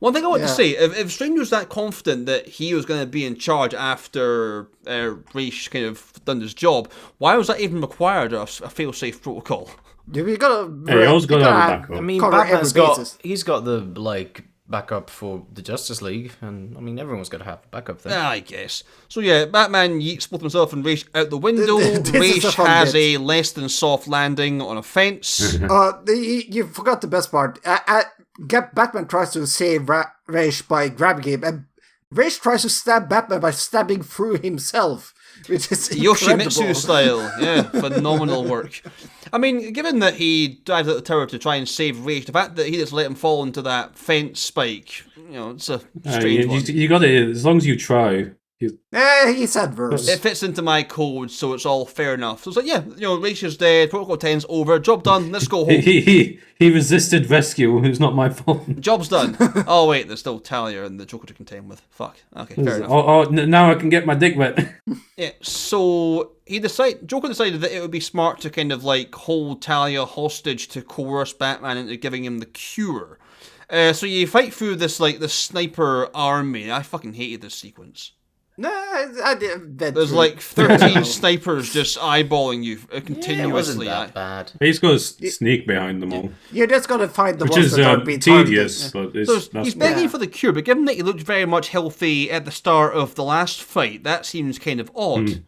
One thing I want to say, if Strange was that confident that he was going to be in charge after Ra's kind of done his job, why was that even required, a fail-safe protocol? You gotta. Always got to have backup. I mean, Batman's got the backup for the Justice League, and I mean everyone's got to have a backup there. I guess. So yeah, Batman yeets both himself and Ra's out the window. Ra's has a less than soft landing on a fence. You forgot the best part. Batman tries to save Ra's by grabbing him, and Ra's tries to stab Batman by stabbing through himself, which is Yoshimitsu style. Yeah, phenomenal work. I mean, given that he dives out the tower to try and save Ra's, the fact that he just let him fall into that fence spike, it's a strange one. You got it, as long as you try. He's adverse. It fits into my code, so it's all fair enough. So it's like, Ra's is dead, Protocol 10's over, job done, let's go home. He resisted rescue, it's not my fault. Job's done. Oh wait, there's still Talia and the Joker to contend with. Fuck. Okay, fair enough. Oh, now I can get my dick wet. Yeah, so Joker decided that it would be smart to kind of like hold Talia hostage to coerce Batman into giving him the cure. So you fight through this sniper army. I fucking hated this sequence. No, I did. There's like 13 snipers just eyeballing you continuously. Yeah, it wasn't that bad. He's got to sneak behind them all. You're just going to find the which ones is that are being tedious. Targeted. But he's begging for the cure, but given that he looked very much healthy at the start of the last fight, that seems kind of odd.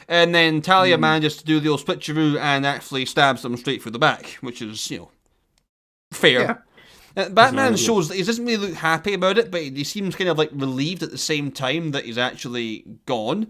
And then Talia manages to do the old switcheroo and actually stabs them straight through the back, which is, fair. Yeah. Batman shows that he doesn't really look happy about it, but he seems kind of like relieved at the same time that he's actually gone.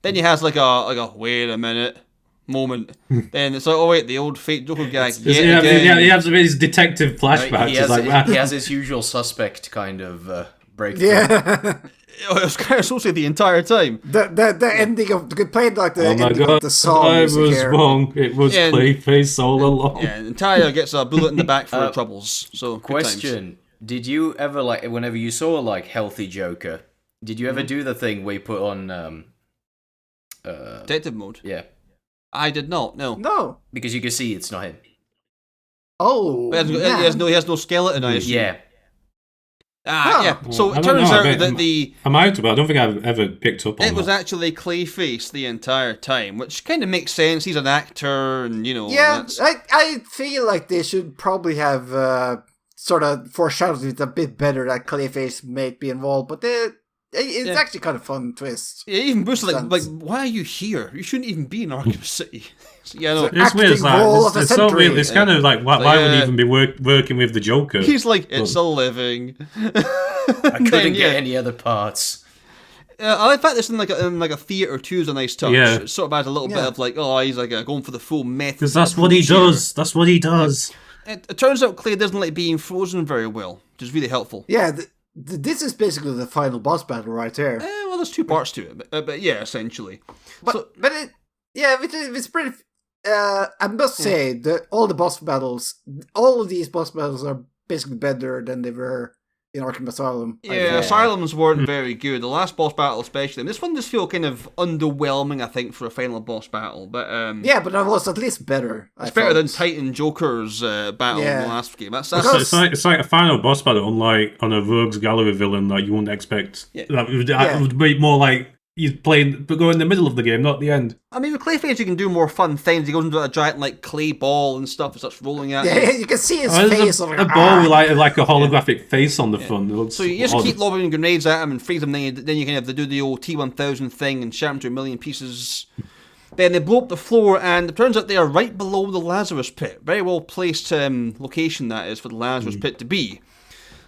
Then he has like a wait a minute moment. Then it's like, oh wait, the old fake Joker gag. He has his detective flashbacks. He has his usual suspect kind of breakthrough. Yeah. It was kind of associated the entire time. The ending of played like the ending of the song. I was wrong. It was Clayface all along. Yeah, and Talia gets a bullet in the back for her troubles. So question: did you ever whenever you saw healthy Joker, did you ever do the thing where you put on detective mode? Yeah, I did not. No, no, because you can see it's not him. Oh, he has no skeleton eyes. Yeah. Yeah. So it turns out that I'm out, but I don't think I've ever picked up on it was actually Clayface the entire time, which kind of makes sense. He's an actor, and Yeah, I feel like they should probably have sort of foreshadowed it a bit better that Clayface might be involved, but it's actually kind of fun twist. Yeah, even Bruce is like, why are you here? You shouldn't even be in Arkham City. It's weird. It's so weird. It's kind of like, why would he even be working with the Joker? He's like, it's a living. I couldn't get any other parts. I fact this in like a theatre too is a nice touch. Yeah. It sort of adds a little bit of like, he's like going for the full method. Because that's what he does. That's what he does. It turns out Clay doesn't like being frozen very well, which is really helpful. Yeah, this is basically the final boss battle right there. Well, there's two parts to it, but yeah, essentially. It's pretty. I must say that all of these boss battles are basically better than they were in Arkham Asylum. Yeah, Asylums weren't very good. The last boss battle especially. And this one just feel kind of underwhelming, I think, for a final boss battle. But but it was at least better. It's better than Titan Joker's battle in the last game. It's like a final boss battle, unlike on a Rogues Gallery villain that you wouldn't expect. Yeah. It would be more like he's playing, but go in the middle of the game, not the end. I mean, with Clayface, you can do more fun things. He goes into a giant like clay ball and stuff and starts rolling at you. You can see his face. A ball with like a holographic face on the front. So you just keep lobbing grenades at him and freeze him. Then you can have to do the old T-1000 thing and shatter him to a million pieces. Then they blow up the floor, and it turns out they are right below the Lazarus pit. Very well placed location that is for the Lazarus pit to be.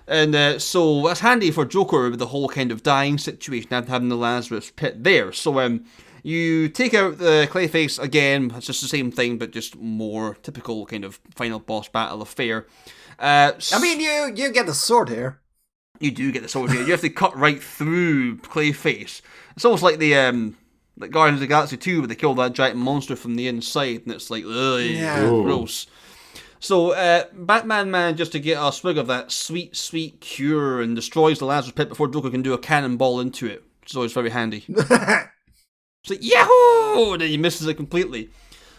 And so that's handy for Joker with the whole kind of dying situation and having the Lazarus pit there. So you take out the Clayface again. It's just the same thing, but just more typical kind of final boss battle affair. I mean, you get the sword here. You do get the sword here. You have to cut right through Clayface. It's almost like the Guardians of the Galaxy 2 where they kill that giant monster from the inside, and it's like, gross. So, Batman manages to get a swig of that sweet, sweet cure and destroys the Lazarus pit before Joker can do a cannonball into it, which is always very handy. It's like, yahoo! And then he misses it completely.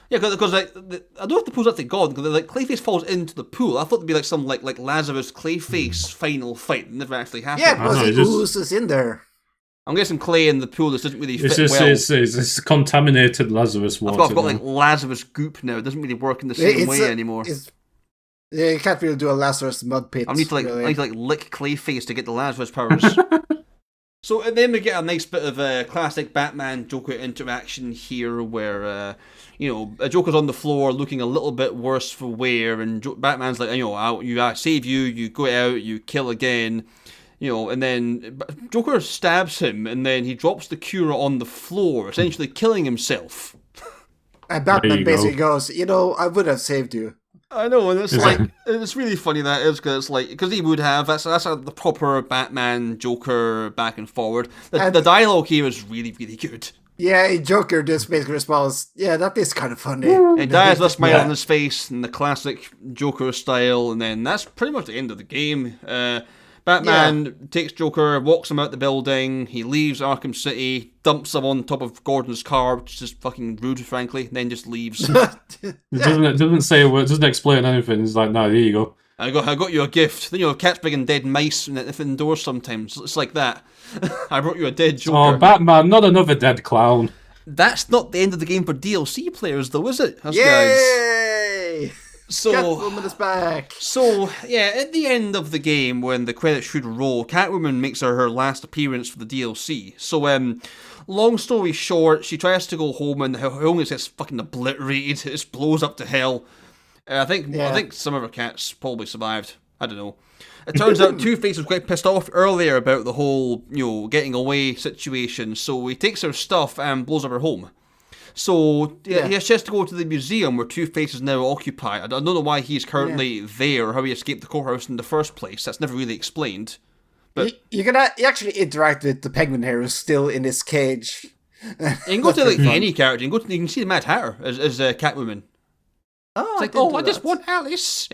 Yeah, because I don't have to pose that to God, because Clayface falls into the pool. I thought it'd be like some like Lazarus Clayface final fight. It never actually happened. Yeah, because he oozes in there. I'm guessing Clay in the pool just doesn't really fit well. It's contaminated Lazarus water. I've got like Lazarus goop now. It doesn't really work in the same way anymore. You can't really do a Lazarus mud pit. I need to lick Clayface to get the Lazarus powers. So then we get a nice bit of classic Batman-Joker interaction here where, Joker's on the floor looking a little bit worse for wear, and Batman's like, I save you, you go out, you kill again. And then Joker stabs him, and then he drops the cure on the floor, essentially killing himself. And Batman basically goes, I would have saved you. I know, and it's it's really funny that is, because he would have. That's the proper Batman Joker back and forward. The dialogue here is really, really good. Yeah, Joker just basically responds, yeah, that is kind of funny. He dies with a smile on his face in the classic Joker style, and then that's pretty much the end of the game. Batman takes Joker, walks him out the building, he leaves Arkham City, dumps him on top of Gordon's car, which is just fucking rude, frankly, and then just leaves. It doesn't say a word, it doesn't explain anything. It's like, no, there you go. I got you a gift. Then cats bringing dead mice indoors sometimes. It's like that. I brought you a dead Joker. Oh, Batman, not another dead clown. That's not the end of the game for DLC players, though, is it? Yay! Guys. So, Catwoman is back. So, yeah, at the end of the game, when the credits should roll, Catwoman makes her last appearance for the DLC. So, long story short, she tries to go home and her home gets fucking obliterated. It blows up to hell. I think some of her cats probably survived. I don't know. It turns out Two-Face was quite pissed off earlier about the whole, getting away situation. So he takes her stuff and blows up her home. So he has to go to the museum where Two-Face is now occupied. I don't know why he's currently there or how he escaped the courthouse in the first place. That's never really explained. But you can actually interact with the Penguin here who's still in his cage. You can go to any character. You can see the Mad Hatter as Catwoman. It's like, I just want Alice.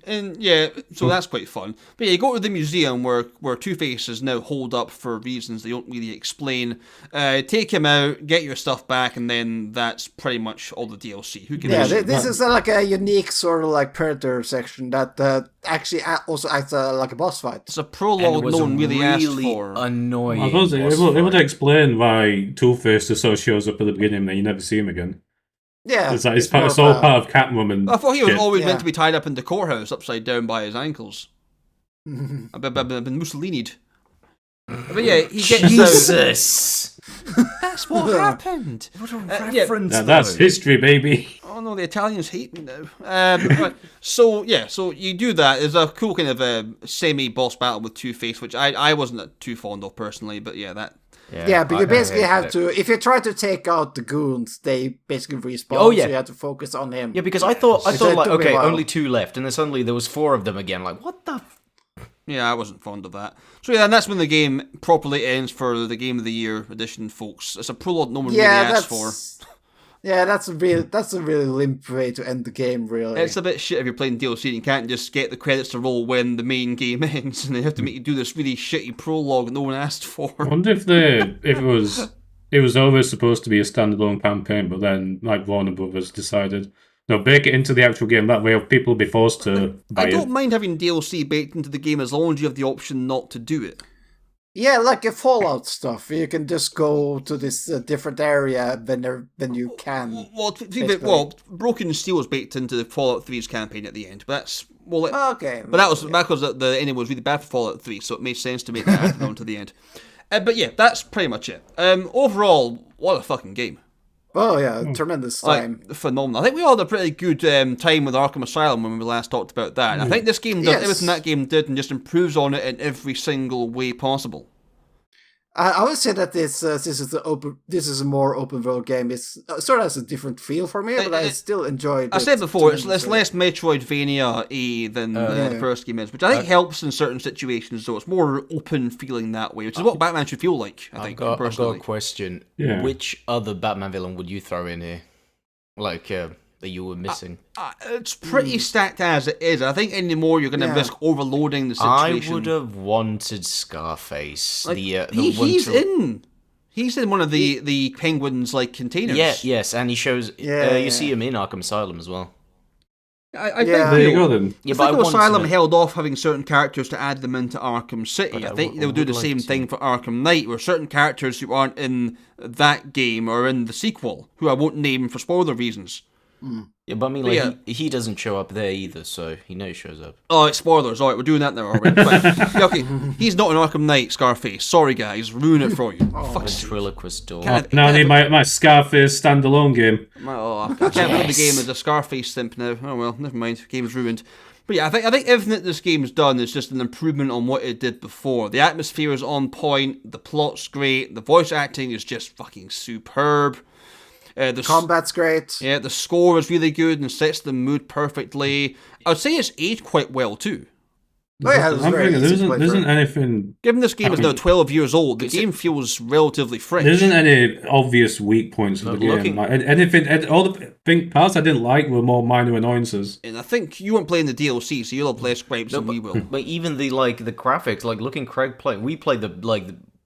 And yeah, so that's quite fun. But yeah, you go to the museum where Two-Face is now holed up for reasons they don't really explain. Take him out, get your stuff back, and then that's pretty much all the DLC. Who can this is like a unique sort of like Predator section that actually also acts like a boss fight. It's a prologue no one really asked for. Annoying. It would explain why Two-Face just sort of shows up at the beginning and then you never see him again. Yeah, it's all part of Catwoman. I thought he was always meant to be tied up in the courthouse, upside down by his ankles. I've been Mussolini'd. But yeah, he gets Jesus! That's what happened. What a reference! That's history, baby. Oh no, the Italians hate me now. So you do that. There's a cool kind of semi-boss battle with Two-Face, which I wasn't too fond of personally, but yeah, that. Yeah, but you basically have to. If you try to take out the goons, they basically respawn. Oh yeah, so you have to focus on him. Yeah, because I thought like, okay, only 2 left, and then suddenly there was 4 of them again. Like, what the? Yeah, I wasn't fond of that. So yeah, and that's when the game properly ends for the Game of the Year edition, folks. It's a prologue no one really asked for. Yeah, that's a really limp way to end the game, really. It's a bit shit if you're playing DLC and you can't just get the credits to roll when the main game ends, and they have to make you do this really shitty prologue no one asked for. I wonder if it was always supposed to be a standalone campaign, but then like Warner Brothers decided, no, bake it into the actual game. That way people will be forced to buy it. I don't mind having DLC baked into the game as long as you have the option not to do it. Yeah, like a Fallout stuff. You can just go to this different area when you can. Well, Broken Steel was baked into the Fallout 3's campaign at the end, but that's okay. But that was because the ending was really bad for Fallout 3, so it made sense to make that happen onto the end. But yeah, that's pretty much it. Overall, what a fucking game! Oh yeah, tremendous time. Phenomenal. I think we all had a pretty good time with Arkham Asylum when we last talked about that. And I think this game does everything that game did and just improves on it in every single way possible. I would say that this is a more open world game. It's sort of has a different feel for me, but I still enjoyed it. I said before, it's less Metroidvania-y than the first game is, which I think helps in certain situations, so it's more open feeling that way, which is what Batman should feel like, I think, I've got a question. Yeah. Which other Batman villain would you throw in here? Like, that you were missing? It's pretty stacked as it is. I think anymore you're going to risk overloading the situation. I would have wanted Scarface. Like, he's in one of the Penguin's like containers. Yeah, yes, and he shows. You see him in Arkham Asylum as well. I think there you go then. Yeah, but Asylum held off having certain characters to add them into Arkham City. I think they'll do the same thing for Arkham Knight, where certain characters who aren't in that game or in the sequel, who I won't name for spoiler reasons. Yeah, but I mean, he doesn't show up there either, so he knows shows up. Oh, it's spoilers. All right, we're doing that now, are we? Okay, he's not an Arkham Knight, Scarface. Sorry, guys, ruin it for you. Ventriloquist door. Now I need my Scarface standalone game. I can't play the game as a Scarface simp now. Oh well, never mind. Game's ruined. But yeah, I think everything that this game's done is just an improvement on what it did before. The atmosphere is on point. The plot's great. The voice acting is just fucking superb. The combat's great. Yeah, the score is really good and sets the mood perfectly. I would say it's aged quite well too. Oh yeah, there isn't anything. Given this game is now 12 years old, the game feels relatively fresh. There isn't any obvious weak points of the game. All the parts I didn't like were more minor annoyances. And I think you weren't playing the DLC, so you'll have less gripes than we will. But even the graphics, looking Craig play, we played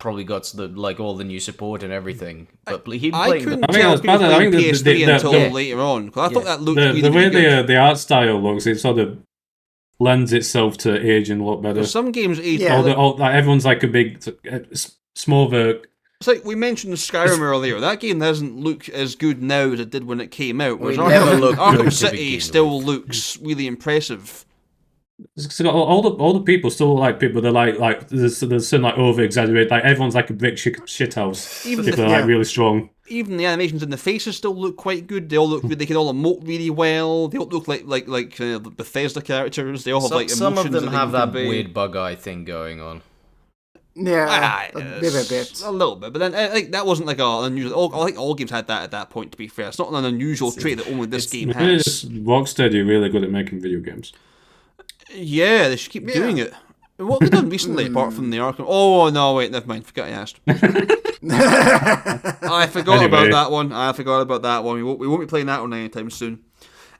probably got all the new support and everything. But I couldn't tell if he was playing PS3 until later on, because I thought that looked really the way good. the art style looks, it sort of lends itself to aging a lot better. There's some games age. Everyone's like a big, small work. It's like we mentioned Skyrim earlier. That game doesn't look as good now as it did when it came out. Whereas Arkham City still looks really impressive. So all the people still like people. They're like there's some over exaggerate. Like everyone's like a brick shit house. Even if they're really strong. Even the animations in the faces still look quite good. They all look. They can all emote really well. They all look like Bethesda characters. They all have emotions. Some of them have that weird bug eye thing going on. Yeah, a bit. A little bit, but then I think that wasn't like an unusual. I think all games had that at that point. To be fair, it's not an unusual trait that only this game has. Rocksteady really good at making video games. Yeah, they should keep doing it. What have they done recently apart from the Arkham? Oh, no, wait, never mind. Forgot I asked. I forgot about that one. We won't be playing that one anytime soon.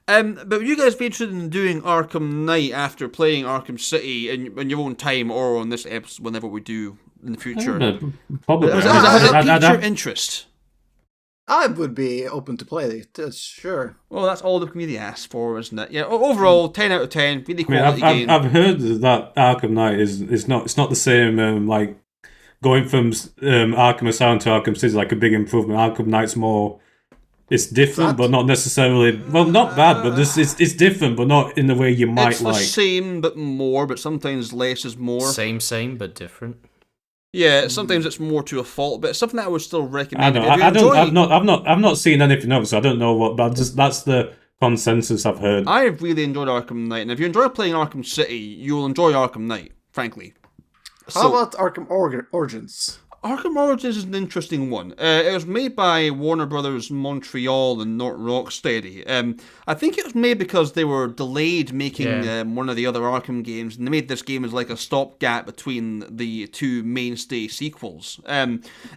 But would you guys be interested in doing Arkham Knight after playing Arkham City in your own time or on this episode, whenever we do in the future? Probably. Has that piqued your interest? I would be open to play it, sure. Well, that's all the community asks for, isn't it? Yeah. Overall, 10 out of 10, really quality game. I've heard that Arkham Knight is not the same. Like going from Arkham Asylum to Arkham City is like a big improvement. Arkham Knight's more. It's different, but not necessarily. Well, not bad, but it's different, but not in the way you might like. It's the same, but more. But sometimes less is more. Same, but different. Yeah, sometimes it's more to a fault, but it's something that I would still recommend. I've not seen anything else, so I don't know what. But that's the consensus I've heard. I have really enjoyed Arkham Knight, and if you enjoy playing Arkham City, you'll enjoy Arkham Knight. Frankly. How about Arkham Origins? Arkham Origins is an interesting one. It was made by Warner Brothers Montreal and not Rocksteady. I think it was made because they were delayed making one of the other Arkham games, and they made this game as like a stopgap between the two mainstay sequels.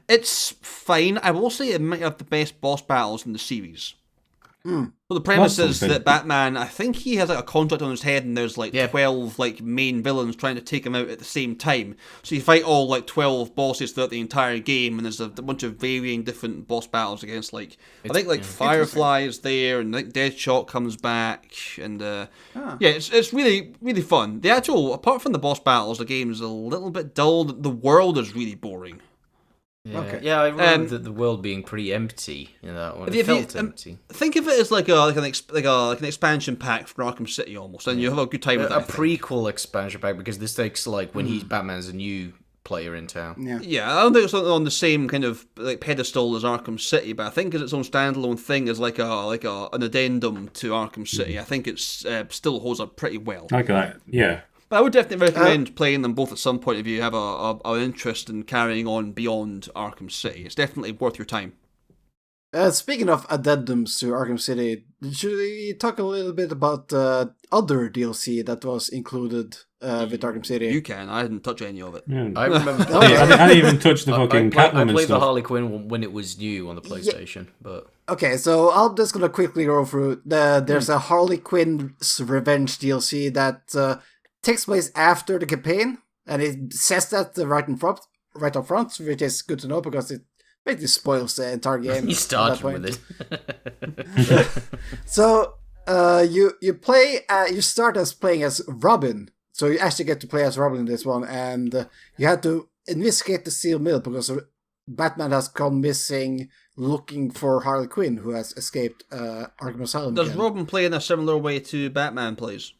It's fine. I will say it might have the best boss battles in the series. Well, the premise is that Batman, I think he has like a contract on his head, and there's like 12 like main villains trying to take him out at the same time. So you fight all like 12 bosses throughout the entire game, and there's a bunch of varying different boss battles against like Firefly is there, and like Deadshot comes back, and it's really really fun. The actual, apart from the boss battles, the game is a little bit dull. The world is really boring. Yeah, yeah, I remember the world being pretty empty in that one. It felt empty. Think of it as like an expansion pack for Arkham City almost, and you have a good time with that. A prequel expansion pack, because this takes like when Batman's a new player in town. Yeah, I don't think it's on the same kind of like pedestal as Arkham City, but I think as its own standalone thing as like an addendum to Arkham City. I think it's still holds up pretty well. Okay, yeah. But I would definitely recommend playing them both at some point if you have an interest in carrying on beyond Arkham City. It's definitely worth your time. Speaking of addendums to Arkham City, should we talk a little bit about other DLC that was included with Arkham City? You can. I didn't touch any of it. Yeah. I remember. I didn't even touch the fucking Catwoman I played stuff. the Harley Quinn when it was new on the PlayStation, but... Okay, so I'm just gonna quickly go through. There's a Harley Quinn's Revenge DLC that... takes place after the campaign, and it says that right up front, which is good to know because it basically spoils the entire game. You started with it. So you start as playing as Robin, so you actually get to play as Robin in this one, and you have to investigate the Steel Mill because Batman has gone missing, looking for Harley Quinn, who has escaped Arkham Asylum. Does Robin play in a similar way to Batman plays?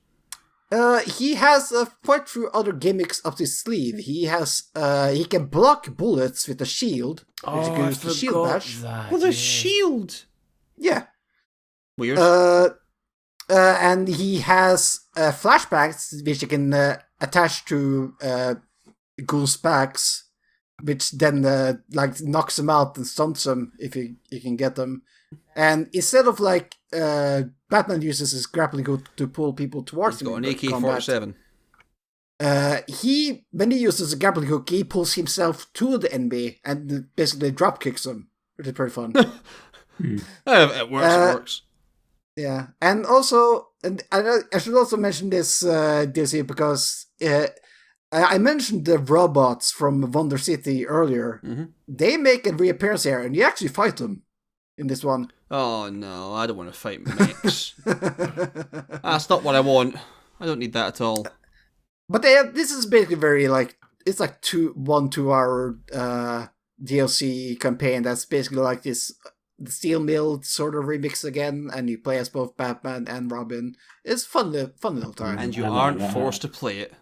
He has quite a few other gimmicks up his sleeve. He can block bullets with a shield. Oh, I forgot shield bash. that. With a shield? Yeah. Weird. And he has flashbacks which you can attach to Ghul's backs, which then knocks them out and stuns them if you can get them. And instead of Batman uses his grappling hook to pull people towards him. He's got an AK-47. When he uses a grappling hook, he pulls himself to the enemy and basically drop kicks them, which is pretty fun. It works. Yeah, and also, I should also mention this DLC because I mentioned the robots from Wonder City earlier. Mm-hmm. They make a reappearance here, and you actually fight them in this one. Oh no, I don't want to fight mechs. That's not what I want. I don't need that at all. But this is basically very it's like 2 hour DLC campaign that's basically like this the Steel Mill sort of remix again, and you play as both Batman and Robin. It's fun little time. And you aren't forced to play it.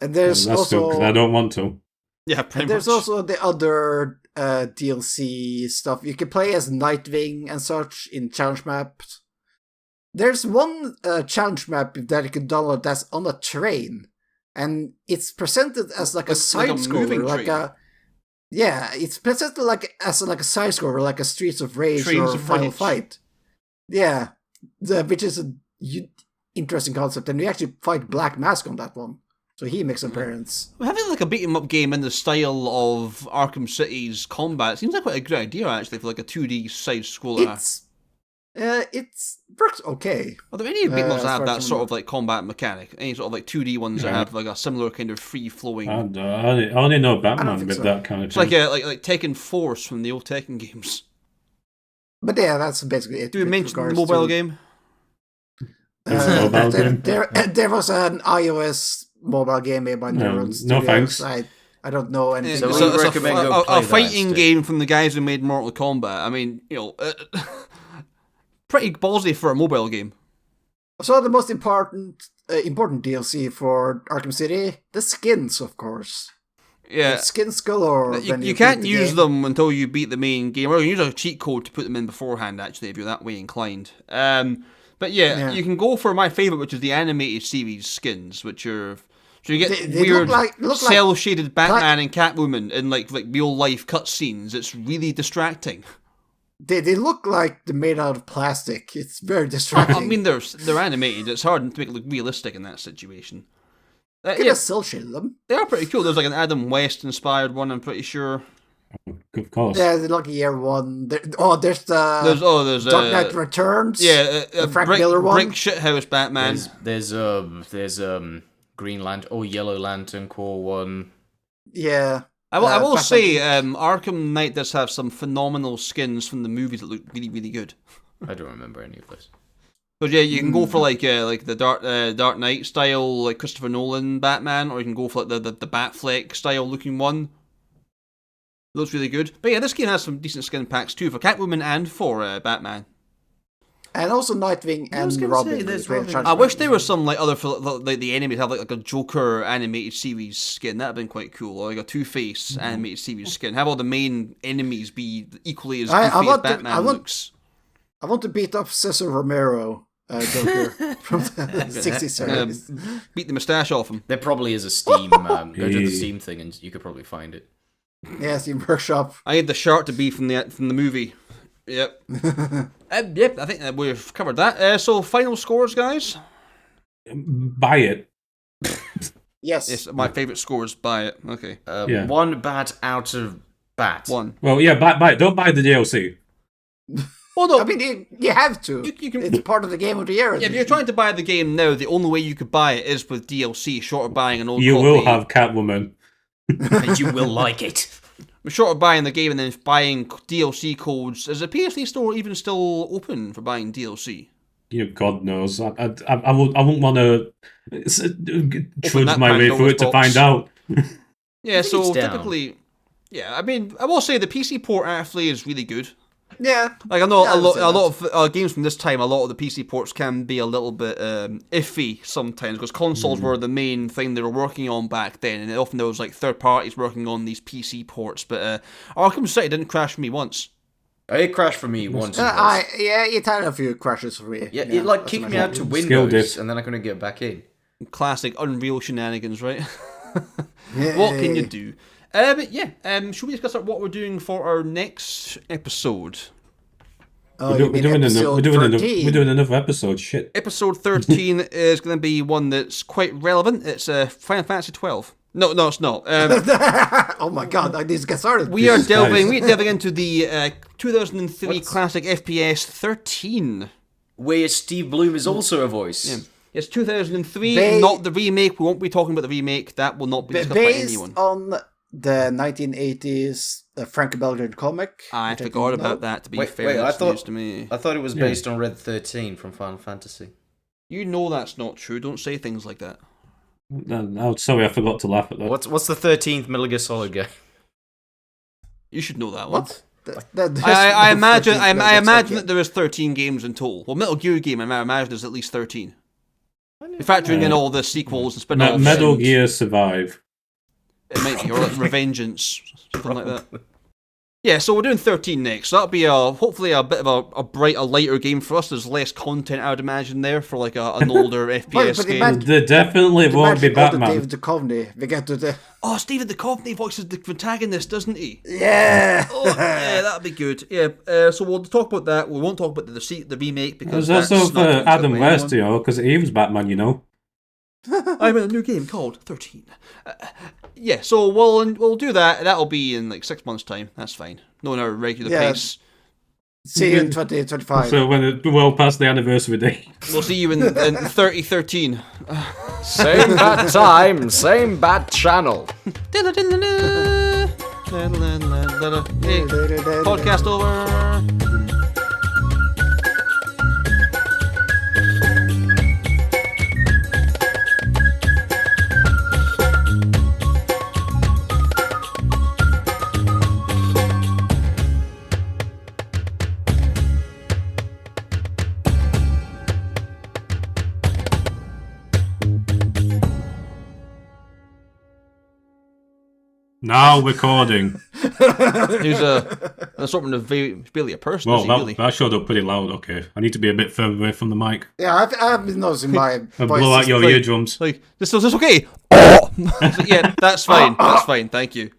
And there's also good, 'cause I don't want to. Yeah, pretty much. There's also the other DLC stuff. You can play as Nightwing and such in challenge maps. There's one challenge map that you can download that's on a train, and it's presented as like a side scroller, it's presented as a side scroller, like a Streets of Rage or Final Fight. Yeah, which is a interesting concept, and we actually fight Black Mask on that one. So he makes an appearance. Having like a beat 'em up game in the style of Arkham City's combat seems like quite a good idea actually for like a 2D side scroller. It works okay. Are there any beat'em ups that have that sort of like combat mechanic? Any sort of like 2D ones that have like a similar kind of free flowing? I only know Batman with that kind of thing. It's like Tekken Force from the old Tekken games. But yeah, that's basically it. Do we mention the mobile game? There was an iOS mobile game made by Neurons. No thanks. I don't know anything. So we recommend a fighting game from the guys who made Mortal Kombat. I mean, pretty ballsy for a mobile game. So the most important DLC for Arkham City, the skins, of course. Yeah, skins galore. You can't use them until you beat the main game. Or you can use a cheat code to put them in beforehand, actually, if you're that way inclined. But yeah, you can go for my favourite, which is the animated series skins, which are... So you get weird cel-shaded Batman and Catwoman in like real-life cutscenes. It's really distracting. They look like they're made out of plastic. It's very distracting. I mean, they're animated. It's hard to make it look realistic in that situation. You can cel-shade them. They are pretty cool. There's like an Adam West-inspired one, I'm pretty sure. Of course. Yeah, there's like Year One. There's the Dark Knight Returns. Yeah, the Frank Miller one. Brick Shithouse Batman. There's Green Lantern, Yellow Lantern Corps one. Yeah. I will say, Arkham Knight does have some phenomenal skins from the movies that look really, really good. I don't remember any of this. But yeah, you can go for like the Dark Knight style, like Christopher Nolan Batman, or you can go for like the Batfleck style looking one. Looks really good. But yeah, this game has some decent skin packs too for Catwoman and for Batman. And also Nightwing and Robin. I wish there was some like other like the enemies have like a Joker animated series skin. That'd been quite cool. Or like a Two-Face animated series skin. Have all the main enemies be equally as goofy as Batman looks. I want to beat up Cesar Romero Joker from the 60s series. Beat the moustache off him. There probably is a Steam. Go to the Steam thing and you could probably find it. Yeah, Steam Workshop. I need the shirt to be from the movie. Yep. Yep, I think that we've covered that. So, final scores, guys? Buy it. Yes. My favourite scores, buy it. Okay. 1 bat out of bat. 1. Well, yeah, buy it. Don't buy the DLC. Well, no. I mean, you have to. It's part of the Game of the Year. Yeah, if you're trying to buy the game now, the only way you could buy it is with DLC, short of buying an old You copy. will have Catwoman. And you will like it. Short of buying the game and then buying DLC codes, is the PS3 store even still open for buying DLC? God knows. I wouldn't want to trudge my way through it to find out. Yeah, so typically, I mean, I will say the PC port actually is really good. Yeah. Like, I know a lot of games from this time, a lot of the PC ports can be a little bit iffy sometimes, because consoles were the main thing they were working on back then, and often there was like third parties working on these PC ports, but Arkham City didn't crash for me once. It crashed for me once. It had a few crashes for me. Yeah, it like kicked me out to Windows, and then I couldn't get back in. Classic Unreal shenanigans, right? What can you do? But yeah, should we discuss what we're doing for our next episode? We're doing another episode. Shit. Episode 13 is going to be one that's quite relevant. It's Final Fantasy 12. No, it's not. Oh my god, I need to get started. We're delving into the 2003 classic FPS 13. Where Steve Bloom is also a voice. Yeah. It's 2003, not the remake. We won't be talking about the remake. That will not be discussed by anyone. Based on the 1980s Frank Belgrade comic. I forgot about that, to be fair. That's news to me. I thought it was based on Red 13 from Final Fantasy. You know that's not true. Don't say things like that. No, sorry, I forgot to laugh at that. What's the 13th Metal Gear Solid game? You should know that one. What? I imagine that there is 13 games in total. Well, Metal Gear game, I imagine there's at least 13. You're factoring in all the sequels and spin-offs. Metal Gear Survive. It might be, or like Revengeance, something like that. Yeah, so we're doing 13 next. So that'll be hopefully a bit of a lighter game for us. There's less content, I would imagine, there for like an older FPS game. There definitely won't be Batman. David Duchovny. We get to the... Oh, Stephen Duchovny voices the protagonist, doesn't he? Yeah. Yeah, that'd be good. Yeah. So we'll talk about that. We won't talk about the remake because there's also for Adam West, because he was Batman, you know. I'm in a new game called 13. Yeah, so we'll do that. That'll be in like 6 months' time. That's fine. No, in our regular pace. See you in 2025. So when we're well past the anniversary day. We'll see you in 3013. Same bad time, same bad channel. Podcast over. Now recording. Who's an assortment of barely a person. Well, really? that showed up pretty loud. Okay, I need to be a bit further away from the mic. Yeah, I've been noticing my voice. Blow out your eardrums. Like, this is okay. Yeah, that's fine. That's fine. Thank you.